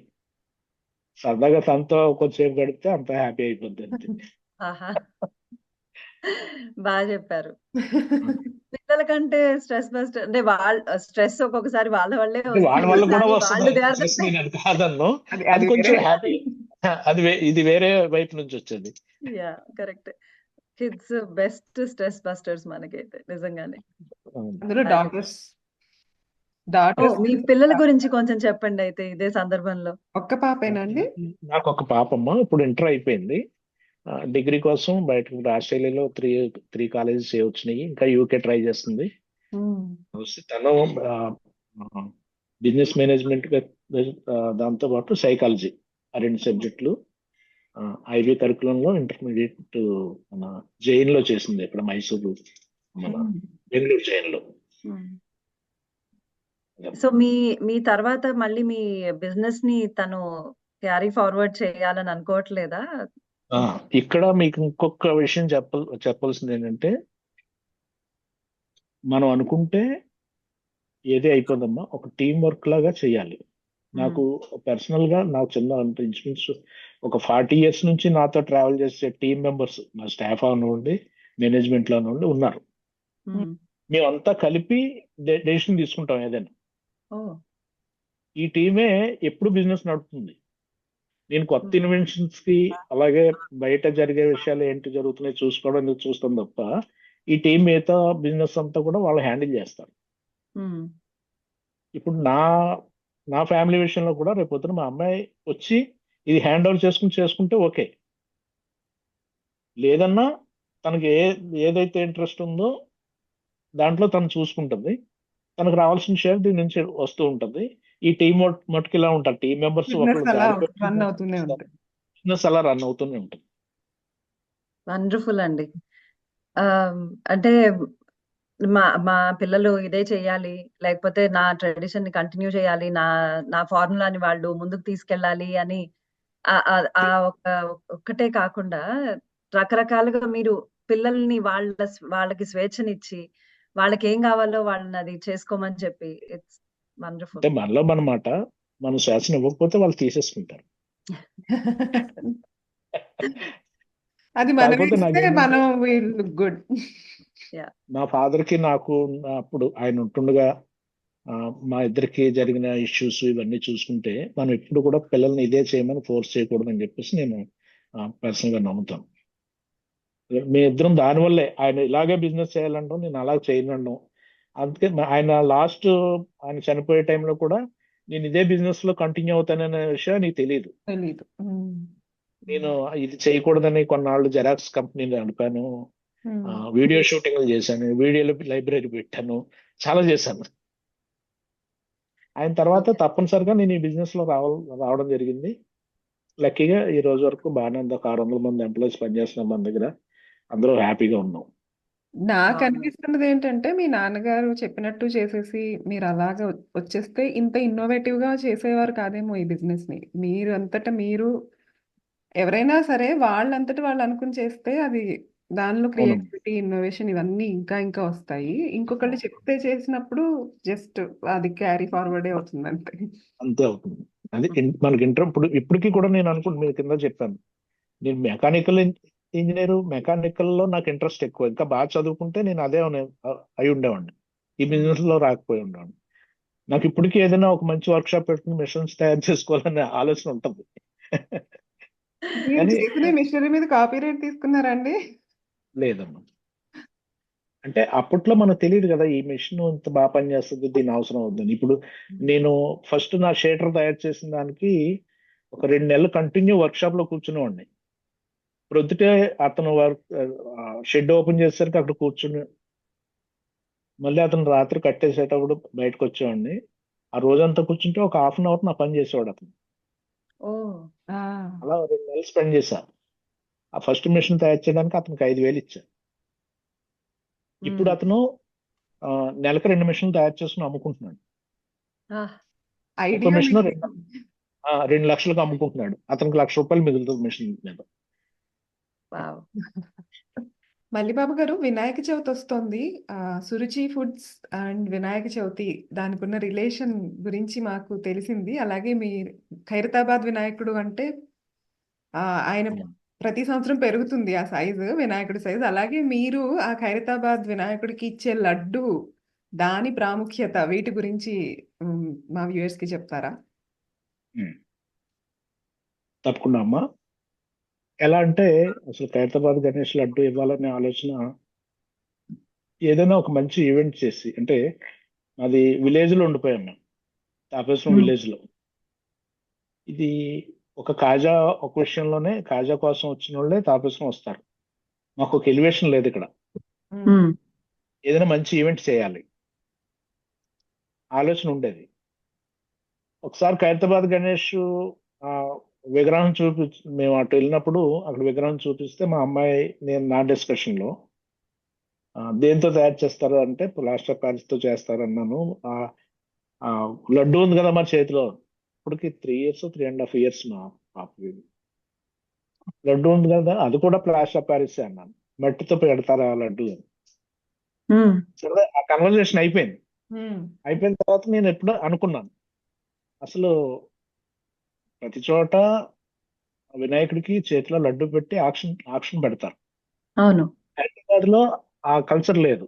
సరదాగా తనతో కొంచెంసేపు గడిపితే అంత హ్యాపీ అయిపోద్ది అంతే. ఆహా, బాగా చెప్పారు. పిల్లల కంటే స్ట్రెస్ బస్టర్ అంటే వాళ్ళ స్ట్రెస్ ఒక్కొక్కసారి వాళ్ళ వల్లే అంటే వాళ్ళ వల్ల వస్తుంది, కూడా కానీ వస్తుంది వాళ్ళు దే ఆర్ స్ట్రెస్, నేను అది కాదన్ను. అది అది అది కొంచెం వేరే. హ్యాపీ. ఇది వేరే వైపు నుంచి వచ్చేది. Yeah, correct. Kids best stress busters మనకైతే నిజంగానే. అందులో బాగా చెప్పారు. ఓ, డాటర్స్ మీ పిల్లల గురించి కొంచెం చెప్పండి అయితే ఇదే సందర్భంలో. ఒక్క పాపేనండి? నాకు ఒక పాపమ్మ, ఇప్పుడు ఇంటర్ అయిపోయింది. డిగ్రీ కోసం బయటకు ఆస్ట్రేలియాలో త్రీ కాలేజెస్ వచ్చినాయి, ఇంకా యూకే ట్రై చేస్తుంది. వస్తే తను బిజినెస్ మేనేజ్మెంట్ దాంతో పాటు సైకాలజీ, ఆ 2 సబ్జెక్టులు ఐబీ కరికులంలో ఇంటర్మీడియట్ మన జైన్ లో చేసింది, ఇక్కడ మైసూరు, మన బెంగళూరు జైన్ లో. సో మీ తర్వాత మళ్ళీ మీ బిజినెస్ ని తను క్యారీ ఫార్వర్డ్ చేయాలని అనుకోవట్లేదా? ఇక్కడ మీకు ఇంకొక విషయం చెప్పాల్సింది ఏంటంటే, మనం అనుకుంటే ఏది అయిపోదమ్మా, ఒక టీం వర్క్ లాగా చేయాలి. నాకు పర్సనల్ గా నాకు చిన్న ఇంచుమించు ఒక 40 years నుంచి నాతో ట్రావెల్ చేసే టీం మెంబర్స్, మా స్టాఫ్ అవనివ్వండి, మేనేజ్మెంట్ లో నుండి ఉన్నారు. మేమంతా కలిపి డెసిషన్ తీసుకుంటాం ఏదైనా. ఈ టీమే ఎప్పుడు బిజినెస్ నడుపుతుంది. నేను కొత్త ఇన్వెన్షన్స్ కి, అలాగే బయట జరిగే విషయాలు ఏంటి జరుగుతున్నాయి చూసుకోవడం చూస్తాం తప్ప, ఈ టీం మిగతా బిజినెస్ అంతా కూడా వాళ్ళు హ్యాండిల్ చేస్తారు. ఇప్పుడు నా ఫ్యామిలీ విషయంలో కూడా రేపొద్దున మా అమ్మాయి వచ్చి ఇది హ్యాండ్ ఓవర్ చేసుకుంటే ఓకే. లేదన్నా తనకి ఏదైతే ఇంట్రెస్ట్ ఉందో దాంట్లో తను చూసుకుంటుంది. తనకు రావాల్సిన షేర్ దీని నుంచి వస్తూ ఉంటుంది. ఈ టీం మటుకు ఇలా ఉంటారు, టీం మెంబర్స్ బిజినెస్ అలా రన్ అవుతూనే ఉంటాయి. బిజినెస్ అలా రన్ అవుతూనే ఉంటుంది. వండర్ఫుల్ అండి. అంటే మా పిల్లలు ఇదే చెయ్యాలి, లేకపోతే నా ట్రెడిషన్ ని కంటిన్యూ చేయాలి, నా ఫార్ములాని వాళ్ళు ముందుకు తీసుకెళ్ళాలి అని ఒక్కటే కాకుండా రకరకాలుగా మీరు పిల్లల్ని వాళ్ళకి స్వేచ్ఛనిచ్చి వాళ్ళకి ఏం కావాలో వాళ్ళని అది చేసుకోమని చెప్పి, ఇట్స్ వండర్ఫుల్. అంటే మనలో మనమాట, మనం శ్వాసను ఇవ్వకపోతే వాళ్ళు తీసేసుకుంటారు. అది మనం కాకపోతే ఇస్తే నాకేంటంటే మనం గుడ్. Yeah. మా ఫాదర్కి నాకు అప్పుడు ఆయన ఉంటుండగా మా ఇద్దరికి జరిగిన ఇష్యూస్ ఇవన్నీ చూసుకుంటే మనం ఎప్పుడు కూడా పిల్లల్ని ఇదే చేయమని ఫోర్స్ చేయకూడదు అని చెప్పేసి నేను పర్సనల్ గా నమ్ముతాను. మీ ఇద్దరం దానివల్లే ఆయన ఇలాగే బిజినెస్ చేయాలంటాం, నేను అలా చేయను. అందుకే ఆయన లాస్ట్ ఆయన చనిపోయే టైంలో కూడా నేను ఇదే బిజినెస్ లో కంటిన్యూ అవుతాననే విషయం నీకు తెలియదు. తెలీదు. నేను ఇది చేయకూడదని కొన్నాళ్ళు జెరాక్స్ కంపెనీని నడిపాను, వీడియో షూటింగ్లు చేశాను, వీడియోలు లైబ్రరీ పెట్టాను, చాలా చేశాను. ఆయన తర్వాత తప్పనిసరిగా నేను ఈ బిజినెస్ లో రావడం జరిగింది. లక్కీగా ఈ రోజు వరకు బాగానే ఉంది. ఒక 600 మంది ఎంప్లాయీస్ పనిచేస్తున్నాం మన దగ్గర, అందరూ హ్యాపీగా ఉన్నాం. నాకు అనిపిస్తున్నది ఏంటంటే మీ నాన్నగారు చెప్పినట్టు చేసేసి మీరు అలాగా వచ్చేస్తే ఇంత ఇన్నోవేటివ్ గా చేసేవారు కాదేమో ఈ బిజినెస్ ని. మీరు అంతటా మీరు ఎవరైనా సరే వాళ్ళంతటా వాళ్ళు అనుకుని చేస్తే అది దానిలో అవును, క్రియేటివిటీ, ఇన్నోవేషన్ ఇవన్నీ ఇంకా ఇంకా వస్తాయి. ఇంకొకళ్ళు చెప్తే చేసినప్పుడు జస్ట్ అది క్యారీ ఫార్వర్డే అవుతుంది అంతే. అంతే అవుతుంది. అది మనకి ఇప్పటికీ కూడా నేను అనుకుంటున్నాను, మీరు కింద చెప్పాను, నేను మెకానికల్ ఇంజనీర్, మెకానికల్ లో నాకు ఇంట్రెస్ట్ ఎక్కువ. ఇంకా బాగా చదువుకుంటే నేను అదే అయి ఉండేవాడిని, ఈ బిజినెస్ లో రాకపోయి ఉండేవాడిని. నాకు ఇప్పటికీ ఏదైనా ఒక మంచి వర్క్ షాప్ పెట్టుకుని మిషన్స్ తయారు చేసుకోవాలనే ఆలోచన ఉంటుంది. మీరు కానీ చేసిన మిషనరీ మీద కాపీ రైట్ తీసుకున్నారండి? లేదమ్మా, అంటే అప్పట్లో మనకు తెలియదు కదా ఈ మిషన్ ఇంత బాగా పనిచేస్తుంది, దీని అవసరం అవుతుంది. ఇప్పుడు నేను ఫస్ట్ నా షేటర్ తయారు చేసిన దానికి ఒక 2 నెలలు కంటిన్యూ వర్క్ షాప్ లో కూర్చునేవాడిని. ప్రొద్దుటే అతను షెడ్ ఓపెన్ చేసేసరికి అక్కడ కూర్చుని, మళ్ళీ అతను రాత్రి కట్టేసేటప్పుడు బయటకు వచ్చేవాడిని. ఆ రోజంతా కూర్చుంటే ఒక 1/2 అవర్ నా పని చేసేవాడు అతను. ఓ అలా 2 నెలలు స్పెండ్ చేశాను. ఆ ఫస్ట్ మిషన్ తయారు చేయడానికి అతనికి 5,000 ఇచ్చా. ఇప్పుడు అతను నెలకు 2 మిషన్లు తయారు చేసుకుని అమ్ముకుంటున్నాడు. ఒక ఐడియా మిషన్ మీకు 2 లక్షలకు అమ్ముకుంటున్నాడు. అతనికి ₹1,00,000 మిగులుతుంది మిషన్ మీద. వావ్. మల్లిబాబు గారు, వినాయక చవితి వస్తోంది. సురుచి ఫుడ్స్ అండ్ వినాయక చవితి దానికి ఉన్న రిలేషన్ గురించి మాకు తెలిసింది. అలాగే మీ ఖైరతాబాద్ వినాయకుడు అంటే ఆయన ప్రతి సంవత్సరం పెరుగుతుంది ఆ సైజు, వినాయకుడి సైజు. అలాగే మీరు ఆ ఖైరతాబాద్ వినాయకుడికి ఇచ్చే లడ్డు, దాని ప్రాముఖ్యత, వీటి గురించి మా వ్యూయర్స్ కి చెప్తారా? తప్పకుండా అమ్మా. ఎలా అంటే అసలు ఖైరతాబాద్ గణేష్ లడ్డు ఇవ్వాలనే ఆలోచన ఏదైనా ఒక మంచి ఈవెంట్ చేసి, అంటే అది విలేజ్ లో ఉండిపోయాం మేము, తాపేశ్వరం విలేజ్ లో. ఇది ఒక కాజా, ఒక విషయంలోనే కాజా కోసం వచ్చిన వాళ్ళే తాపేశ్వరం వస్తారు. మాకు ఒక ఎలివేషన్ లేదు ఇక్కడ. ఏదైనా మంచి ఈవెంట్ చేయాలి ఆలోచన ఉండేది. ఒకసారి ఖైరతాబాద్ గణేష్ విగ్రహం మేము అటు వెళ్ళినప్పుడు అక్కడ విగ్రహం చూపిస్తే మా అమ్మాయి, నేను నా డిస్కషన్ లో దేంతో తయారు చేస్తారు అంటే ప్లాస్టర్ ఆఫ్ ప్యారిస్ తో చేస్తారు అన్నాను. లడ్డు ఉంది కదా మా చేతిలో, ఇప్పటికి 3 years 3.5 years మా పాపకి. లడ్డు ఉంది కదా, అది కూడా ప్లాస్టర్ ఆఫ్ ప్యారిస్ అన్నాను. మట్టితో పెడతారా ఆ లడ్డు అని. సరే, ఆ కన్వర్జేషన్ అయిపోయింది. అయిపోయిన తర్వాత నేను ఎప్పుడో అనుకున్నాను, అసలు ప్రతి చోట వినాయకుడికి చేతిలో లడ్డు పెట్టి ఆక్షన్ పెడతారు. అవును. హైదరాబాద్ లో ఆ కల్చర్ లేదు,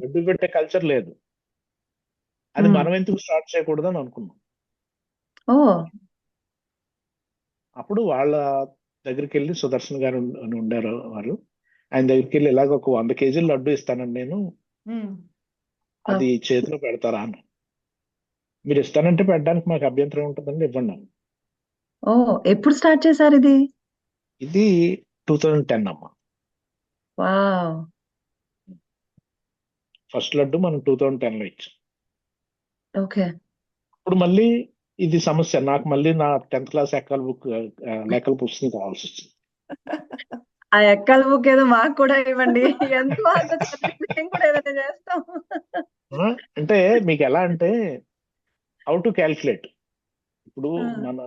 లడ్డు పెట్టే కల్చర్ లేదు. అది మనం ఎందుకు స్టార్ట్ చేయకూడదు అని అనుకున్నాం. ఓ అప్పుడు వాళ్ళ దగ్గరికి వెళ్ళి, సుదర్శన్ గారు అని ఉండారు వారు, ఆయన దగ్గరికి వెళ్ళి ఇలాగ ఒక 100 kg లడ్డు ఇస్తానండి నేను, అది చేతిలో పెడతారా అని. మీరు ఇస్తానంటే పెట్టడానికి మాకు అభ్యంతరం ఉంటుందండి, ఇవ్వండి. ఓ ఎప్పుడు స్టార్ట్ చేశారు ఇది? ఇది 2010 అమ్మా. వావ్. ఫస్ట్ లడ్డు మనం 2010 లో ఇచ్చాం. ఓకే. ఇప్పుడు మళ్ళీ ఇది సమస్య, నాకు మళ్ళీ నా 10th క్లాస్ లెక్కల పుస్తకం కావాల్సి వచ్చింది. ఆ ఎక్కల బుక్ ఏదో మాకు కూడా ఇవ్వండి, ఎంతో అంత చదివి మేము కూడా ఏదైనా చేస్తాం. అంటే మీకు ఎలా అంటే హౌ టు క్యాల్కులేట్. ఇప్పుడు మన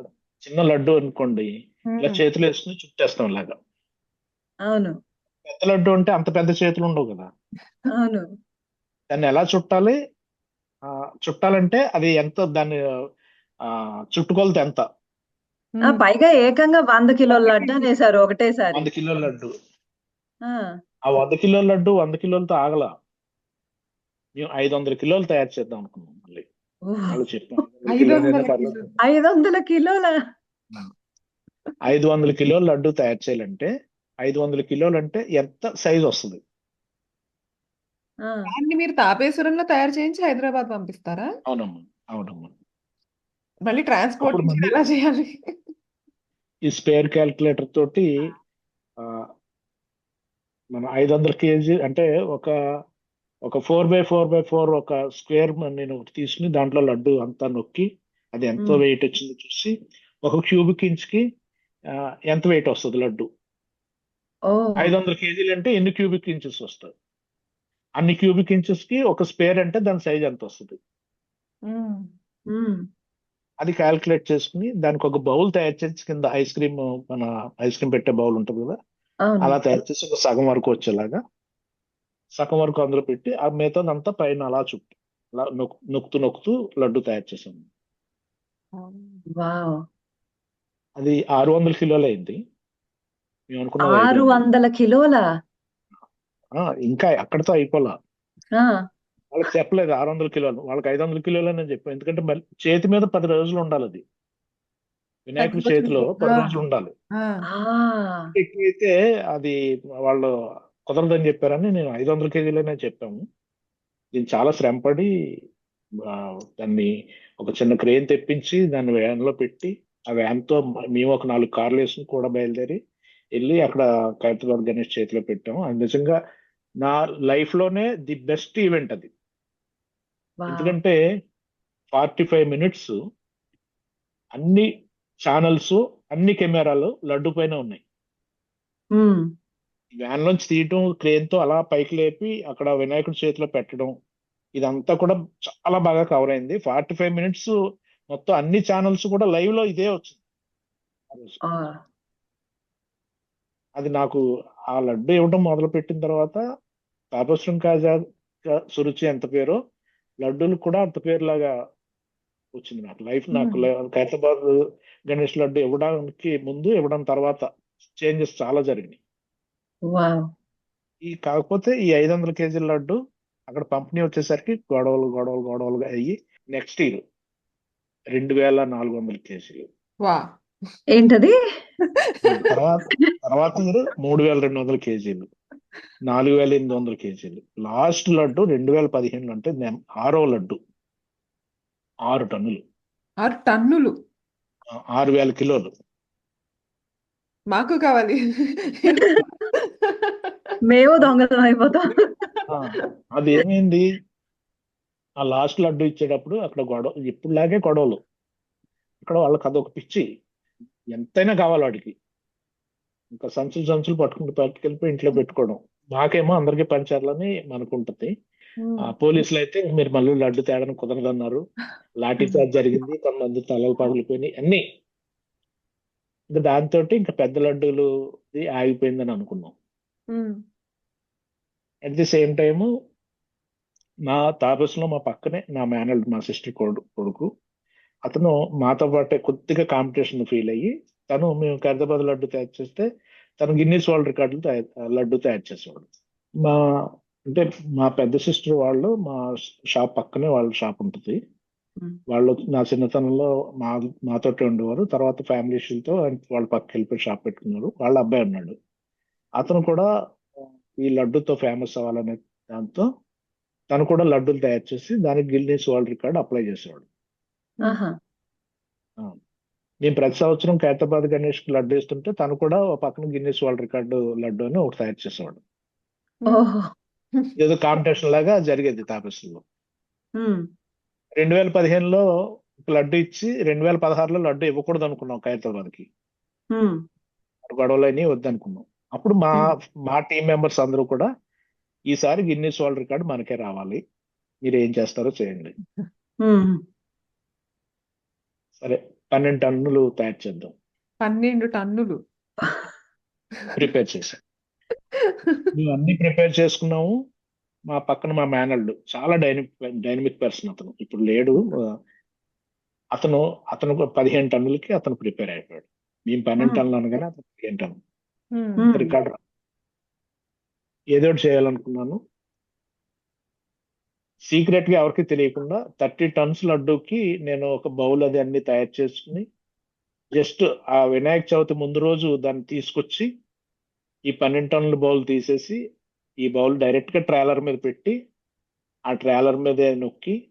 చిన్న లడ్డు అనుకోండి, ఇలా చేతులు వేసుకుని చుట్టేస్తాం ఇలాగా. అవును. పెద్ద లడ్డు అంటే అంత పెద్ద చేతులు ఉండవు కదా, అవును. దాన్ని ఎలా చుట్టాలి, చుట్టాలంటే అది ఎంత, దాన్ని చుట్టుకొలత ఎంత. పైగా ఏకంగా 100 కిలోల లడ్డు అనేసారు ఒకటేసారి. 100 కిలోల లడ్డు. ఆ 100 కిలోల లడ్డు 100 కిలోలతో ఆగల. మేము 500 కిలోలు తయారు చేద్దాం అనుకున్నాం మళ్ళీ. ఓహ్! వాళ్ళు చెప్పాం 500 కిలోలైనా 500 పర్లేదు. కిలో 500 కిలోల 500 కిలోల లడ్డు తయారు చేయాలంటే 500 కిలోలు అంటే ఎంత సైజ్ వస్తుంది? ఆ! దాన్ని మీరు తాపేశ్వరంలో తయారు చేయించి హైదరాబాద్ పంపిస్తారా? అవునమ్మా, అవునమ్మా. మళ్ళీ అప్పుడు ట్రాన్స్పోర్టేషన్ మళ్ళీ ఎలా చేయాలి? ఈ స్పేర్ క్యాల్కులేటర్ తోటి ఆ, మనం 500 కేజీ అంటే ఒక ఒక 4x4x4 ఒక స్క్వేర్ నేను ఒకటి తీసుకుని దాంట్లో లడ్డు అంతా నొక్కి అది ఎంత హ్మ్. వెయిట్ వచ్చిందో చూసి ఒక క్యూబిక్ ఇంచ్ కి ఎంత వెయిట్ వస్తుంది లడ్డు. ఓహ్! 500 కేజీలు అంటే ఎన్ని క్యూబిక్ ఇంచెస్ వస్తుంది? అన్ని క్యూబిక్ ఇంచెస్ కి ఒక స్పేర్ అంటే దాని సైజ్ ఎంత వస్తుంది? హ్మ్. హ్మ్. అది క్యాల్కులేట్ చేసుకుని దానికి ఒక బౌల్ తయారు చేసి కింద మన ఐస్ క్రీమ్ పెట్టే బౌల్ ఉంటుంది కదా, అవును. అలా తయారు చేసి ఒక సగం వరకు వచ్చేలాగా సగం వరకు అందులో పెట్టి ఆ మిగతాదంతా పైన అలా చుట్టూ అలా నొక్కుతూ నొక్కుతూ లడ్డు తయారు చేసాము. వావ్! అది 600 కిలోలు అయింది. మేము అనుకున్నది 500. 600 కిలోల? ఇంకా అక్కడితో అయిపోలా. ఆ! వాళ్ళకి చెప్పలేదు 600 కిలోలు, వాళ్ళకి 500 కిలోలు అని చెప్పాను. ఎందుకంటే మళ్ళీ చేతి మీద 10 రోజులు ఉండాలి. అది 10 వినాయకుడి రోజులు. చేతిలో 10 రోజులు ఉండాలి. ఆ! ఆ! ఎక్కువైతే అది వాళ్ళు కుదరదని చెప్పారని నేను 500 కేజీలనే చెప్పాము. దీన్ని చాలా శ్రమపడి దాన్ని ఒక చిన్న క్రేన్ తెప్పించి దాన్ని వ్యాన్ లో పెట్టి ఆ వ్యాన్ తో మేము ఒక 4 కార్లు వేసుకుని కూడా బయలుదేరి వెళ్ళి అక్కడ ఖైరతాబాద్ గణేష్ చేతిలో పెట్టాము. అది నిజంగా నా లైఫ్ లోనే ది బెస్ట్ ఈవెంట్ అది. వావ్! ఎందుకంటే 45 మినిట్స్ అన్ని ఛానల్స్ అన్ని కెమెరాలు లడ్డు పైన ఉన్నాయి. హ్మ్. వ్యాన్ లోంచి తీయటం, క్రేన్ తో అలా పైకి లేపి అక్కడ వినాయకుడి చేతిలో పెట్టడం, ఇదంతా కూడా చాలా బాగా కవర్ అయింది. 45 మినిట్స్ మొత్తం అన్ని ఛానల్స్ కూడా లైవ్ లో ఇదే వచ్చింది ఆ రోజు. ఆ! అది నాకు ఆ లడ్డు ఇవ్వడం మొదలు పెట్టిన తర్వాత తాపస్రం కాజా సురుచి ఎంత పేరో లడ్డూలు కూడా అంత పేరులాగా వచ్చింది నాకు. నాకు ఖైరతాబాద్ గణేష్ లడ్డు ఇవ్వడానికి ముందు ఇవ్వడం తర్వాత చేంజెస్ చాలా జరిగినాయి. వావ్! కాకపోతే ఈ 500 కేజీల లడ్డు అక్కడ పంపిణీ వచ్చేసరికి గొడవలుగా అయ్యి నెక్స్ట్ ఇయర్ 2400 కేజీలు. వా! ఏంటది? తర్వాత ఇయర్ 3200 కేజీలు, 4800 కేజీలు. లాస్ట్ లడ్డు 2015 అంటే 6వ లడ్డు 6 టన్నులు, 6 టన్నులు. 6000 కిలోలు. మాకు కావాలి. మేము దొంగలం అయిపోతాం. అది ఏమైంది, ఆ లాస్ట్ లడ్డు ఇచ్చేటప్పుడు అక్కడ ఇప్పుడులాగే గొడవలు. ఇక్కడ వాళ్ళకి అదొక పిచ్చి, ఎంతైనా కావాలి వాడికి. ఇంకా సంచులు పట్టుకెళ్ళిపోయి ఇంట్లో పెట్టుకోవడం. మాకేమో అందరికీ పంచాలని మనకుంటది. పోలీసులు అయితే మీరు మళ్ళీ లడ్డు తేడానికి కుదరదన్నారు, లాఠీ చార్జ్ జరిగింది, కొంతమంది తలలు పగిలిపోయినాయి అన్ని. ఇంకా దాంతో ఇంకా పెద్ద లడ్డూలు ఆగిపోయిందని అనుకున్నాం. అట్ ది సేమ్ టైము మా తాపస్లో మా పక్కనే నా మేనల్డ్, మా సిస్టర్ కొడుకు, అతను మాతో పాటే కొద్దిగా కాంపిటీషన్ ఫీల్ అయ్యి మేము ఖైరతాబాద్ లడ్డు తయారు చేస్తే తను గిన్నీస్ వరల్డ్ రికార్డులు లడ్డు తయారు చేసేవాడు. అంటే మా పెద్ద సిస్టర్ వాళ్ళు మా షాప్ పక్కనే వాళ్ళ షాప్ ఉంటుంది. వాళ్ళు నా చిన్నతనంలో మాతోటే ఉండేవారు. తర్వాత ఫ్యామిలీ ఇష్యూతో వాళ్ళ పక్కకి వెళ్ళిపోయి షాప్ పెట్టుకున్నారు. వాళ్ళ అబ్బాయి ఉన్నాడు, అతను కూడా ఈ లడ్డుతో ఫేమస్ అవ్వాలనే దాంతో తను కూడా లడ్డూలు తయారు చేసి దానికి గిన్నీస్ వరల్డ్ రికార్డ్ అప్లై చేసేవాడు. నేను ప్రతి సంవత్సరం ఖైరతాబాద్ గణేష్ కి లడ్డు ఇస్తుంటే తను కూడా పక్కన గిన్నీస్ వరల్డ్ రికార్డు లడ్డు అని ఒకటి తయారు చేసేవాడు. ఏదో కాంపిటీషన్ లాగా జరిగేది తాపస్లో. 2015లో లడ్డు ఇచ్చి 2016లో లడ్డు ఇవ్వకూడదు అనుకున్నాం ఖైరతాబాద్ కి, గొడవలని వద్దనుకున్నాం. అప్పుడు మా టీం మెంబర్స్ అందరూ కూడా ఈసారి గిన్నీస్ వరల్డ్ రికార్డు మనకే రావాలి, మీరు ఏం చేస్తారో చేయండి. సరే 12 టన్నులు తయారు చేద్దాం. 12 టన్నులు ప్రిపేర్ చేశాం. మేము అన్ని ప్రిపేర్ చేసుకున్నాము. మా పక్కన మా మేనల్డ్ చాలా డైనమిక్ పర్సన్, అతను ఇప్పుడు లేడు. అతను 15 టన్నులకి అతను ప్రిపేర్ అయిపోయాడు. మేము 12 టన్నులు అనగానే అతను 15 టన్నులు రికార్డు. ఏదో ఒకటి చేయాలనుకున్నాను. సీక్రెట్ గా ఎవరికి తెలియకుండా 30 టన్స్ లడ్డూకి నేను ఒక బౌల్ అది అన్ని తయారు చేసుకుని జస్ట్ ఆ వినాయక చవితి ముందు రోజు దాన్ని తీసుకొచ్చి ఈ 12 టన్నుల బౌల్ తీసేసి ఈ బౌల్ డైరెక్ట్ గా ట్రైలర్ మీద పెట్టి ఆ ట్రైలర్ మీద నొక్కి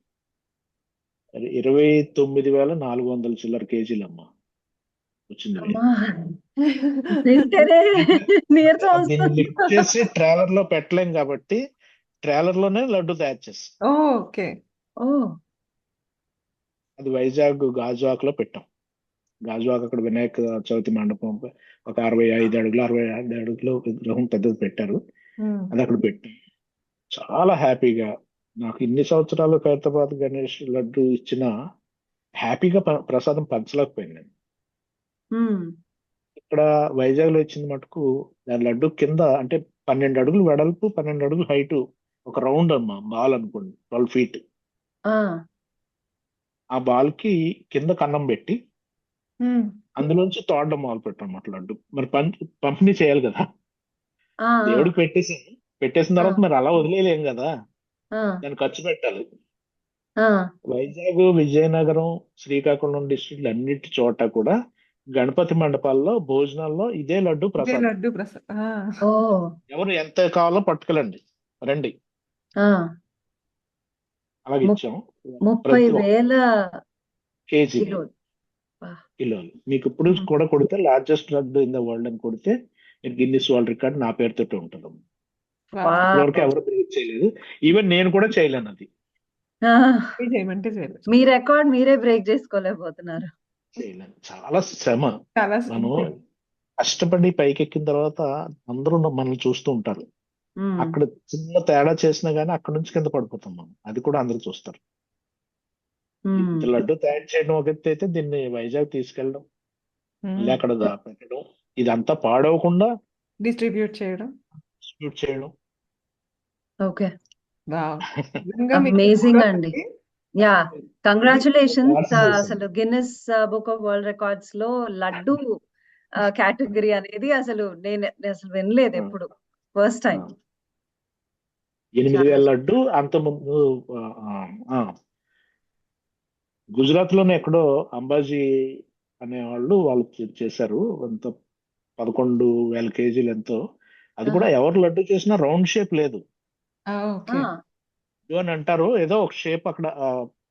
29,400 చిల్లర కేజీలమ్మా వచ్చింది weight. అమ్మా వింటేనే నీరసం దీన్ని వస్తుంది. లిఫ్ట్ చేసి ట్రైలర్ లో పెట్టలేం కాబట్టి ట్రైలర్ లోనే లడ్డు తయారు చేస్తాం. ఓకే. ఓ అది వైజాగ్ గాజువాక్ లో పెట్టాం. గాజువాక్ అక్కడ వినాయక చవితి మండపం ఒక 65 అడుగులు 65 అడుగులు విగ్రహం పెద్దది పెట్టారు. అది అక్కడ పెట్టాం. చాలా హ్యాపీగా నాకు ఇన్ని సంవత్సరాలు ఖైరతాబాద్ గణేష్ లడ్డు ఇచ్చిన హ్యాపీగా ప్రసాదం పంచలేకపోయింది నేను. ఉమ్, ఇక్కడ వైజాగ్ లో ఇచ్చింది మటుకు దాని లడ్డు కింద అంటే 12 అడుగులు వెడల్పు 12 అడుగులు హైట్ ఒక రౌండ్ అమ్మా బాల్ అనుకోండి 12 feet. ఆ, ఆ బాల్ కి కింద కన్నం పెట్టి అందులోంచి తోడడం మొదలు పెట్టాం లడ్డు. మరి పంపిణీ చేయాలి కదా, ఆ, దేవుడికి పెట్టేసిన తర్వాత మరి అలా వదిలేయలేం కదా, ఆ, దాన్ని ఖర్చు పెట్టాలి. ఆ, వైజాగ్, విజయనగరం, శ్రీకాకుళం డిస్ట్రిక్ట్లు అన్నిటి చోట కూడా గణపతి మండపాల్లో భోజనాల్లో ఇదే లడ్డు ఇదే ప్రసాదం. లడ్డు ప్రసాద్. ఓ ఎవరు ఎంత కావాలో పట్టుకెళ్ళండి, రండి, ఆ, అలాగే ము- ఇచ్చాం. 30,000 కేజీలు కిలోలు. వా. కిలోలు మీకు ఇప్పుడు కూడా కొడితే largest laddu in the world అని కొడితే మీరు గిన్నిస్ వరల్డ్ రికార్డ్ నా పేరుతో ఉంటుంది. వా. ఇప్పటివరకు ఎవరు బ్రేక్ చేయలేదు, ఈవెన్ నేను కూడా చేయలేను అది. ఆ, చేయమంటే చేయలేదు. మీ రికార్డ్ మీరే బ్రేక్ చేసుకోలేకపోతున్నారు. చేయలేను, చాలా శ్రమ. చాలా మనం కష్టపడి పైకెక్కిన తర్వాత అందరూ మనల్ని చూస్తూ ఉంటారు. ఉమ్, అక్కడ చిన్న తేడా చేసినా గానీ అక్కడ నుంచి కింద పడిపోతాం మనం, అది కూడా అందరూ చూస్తారు. ఉమ్, ఇంత లడ్డు తయారు చేయడం ఒక ఎత్తు అయితే దీన్ని వైజాగ్ తీసుకెళ్ళడం, మళ్ళీ అక్కడ పెట్టడం, ఇదంతా పాడవకుండా డిస్ట్రిబ్యూట్ చేయడం. distribute చేయడం. Okay, wow. నిజంగా మీకు అమేజింగ్ కూడా అండి. అండి. Yeah, congratulations. Congratulations. అసలు Guinness book of world records లో లడ్డు కేటగిరీ అనేది అసలు నేను అసలు వినలేదు ఎప్పుడు, ఫస్ట్ టైం. 8,000 లడ్డు అంత ముందు గుజరాత్ లోనే ఎక్కడో అంబాజీ అనేవాళ్ళు వాళ్ళు చేశారు. అంత 11,000 కేజీలు ఎంతో. అది కూడా ఎవరు లడ్డు చేసినా రౌండ్ షేప్ లేదు ఓకే. అని అంటారు, ఏదో ఒక షేప్ అక్కడ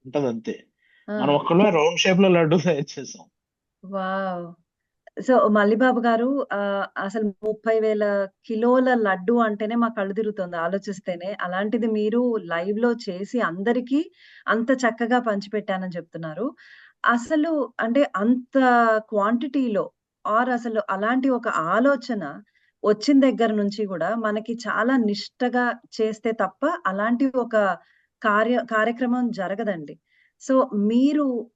ఉంటది అంతే. మనం ఒక్కళ్ళే రౌండ్ షేప్ లో లడ్డు తయారు చేసాం. వావ్. సో మల్లిబాబు గారు, అసలు 30,000 కిలోల లడ్డు అంటేనే మా కళ్ళు తిరుగుతుంది ఆలోచిస్తేనే. అలాంటిది మీరు లైవ్ లో చేసి అందరికీ అంత చక్కగా పంచిపెట్టానని చెప్తున్నారు. అసలు అంటే అంత క్వాంటిటీలో అసలు అలాంటి ఒక ఆలోచన వచ్చిన దగ్గర నుంచి కూడా మనకి చాలా నిష్టగా చేస్తే తప్ప అలాంటి ఒక కార్యక్రమం జరగదండి. సో మీరు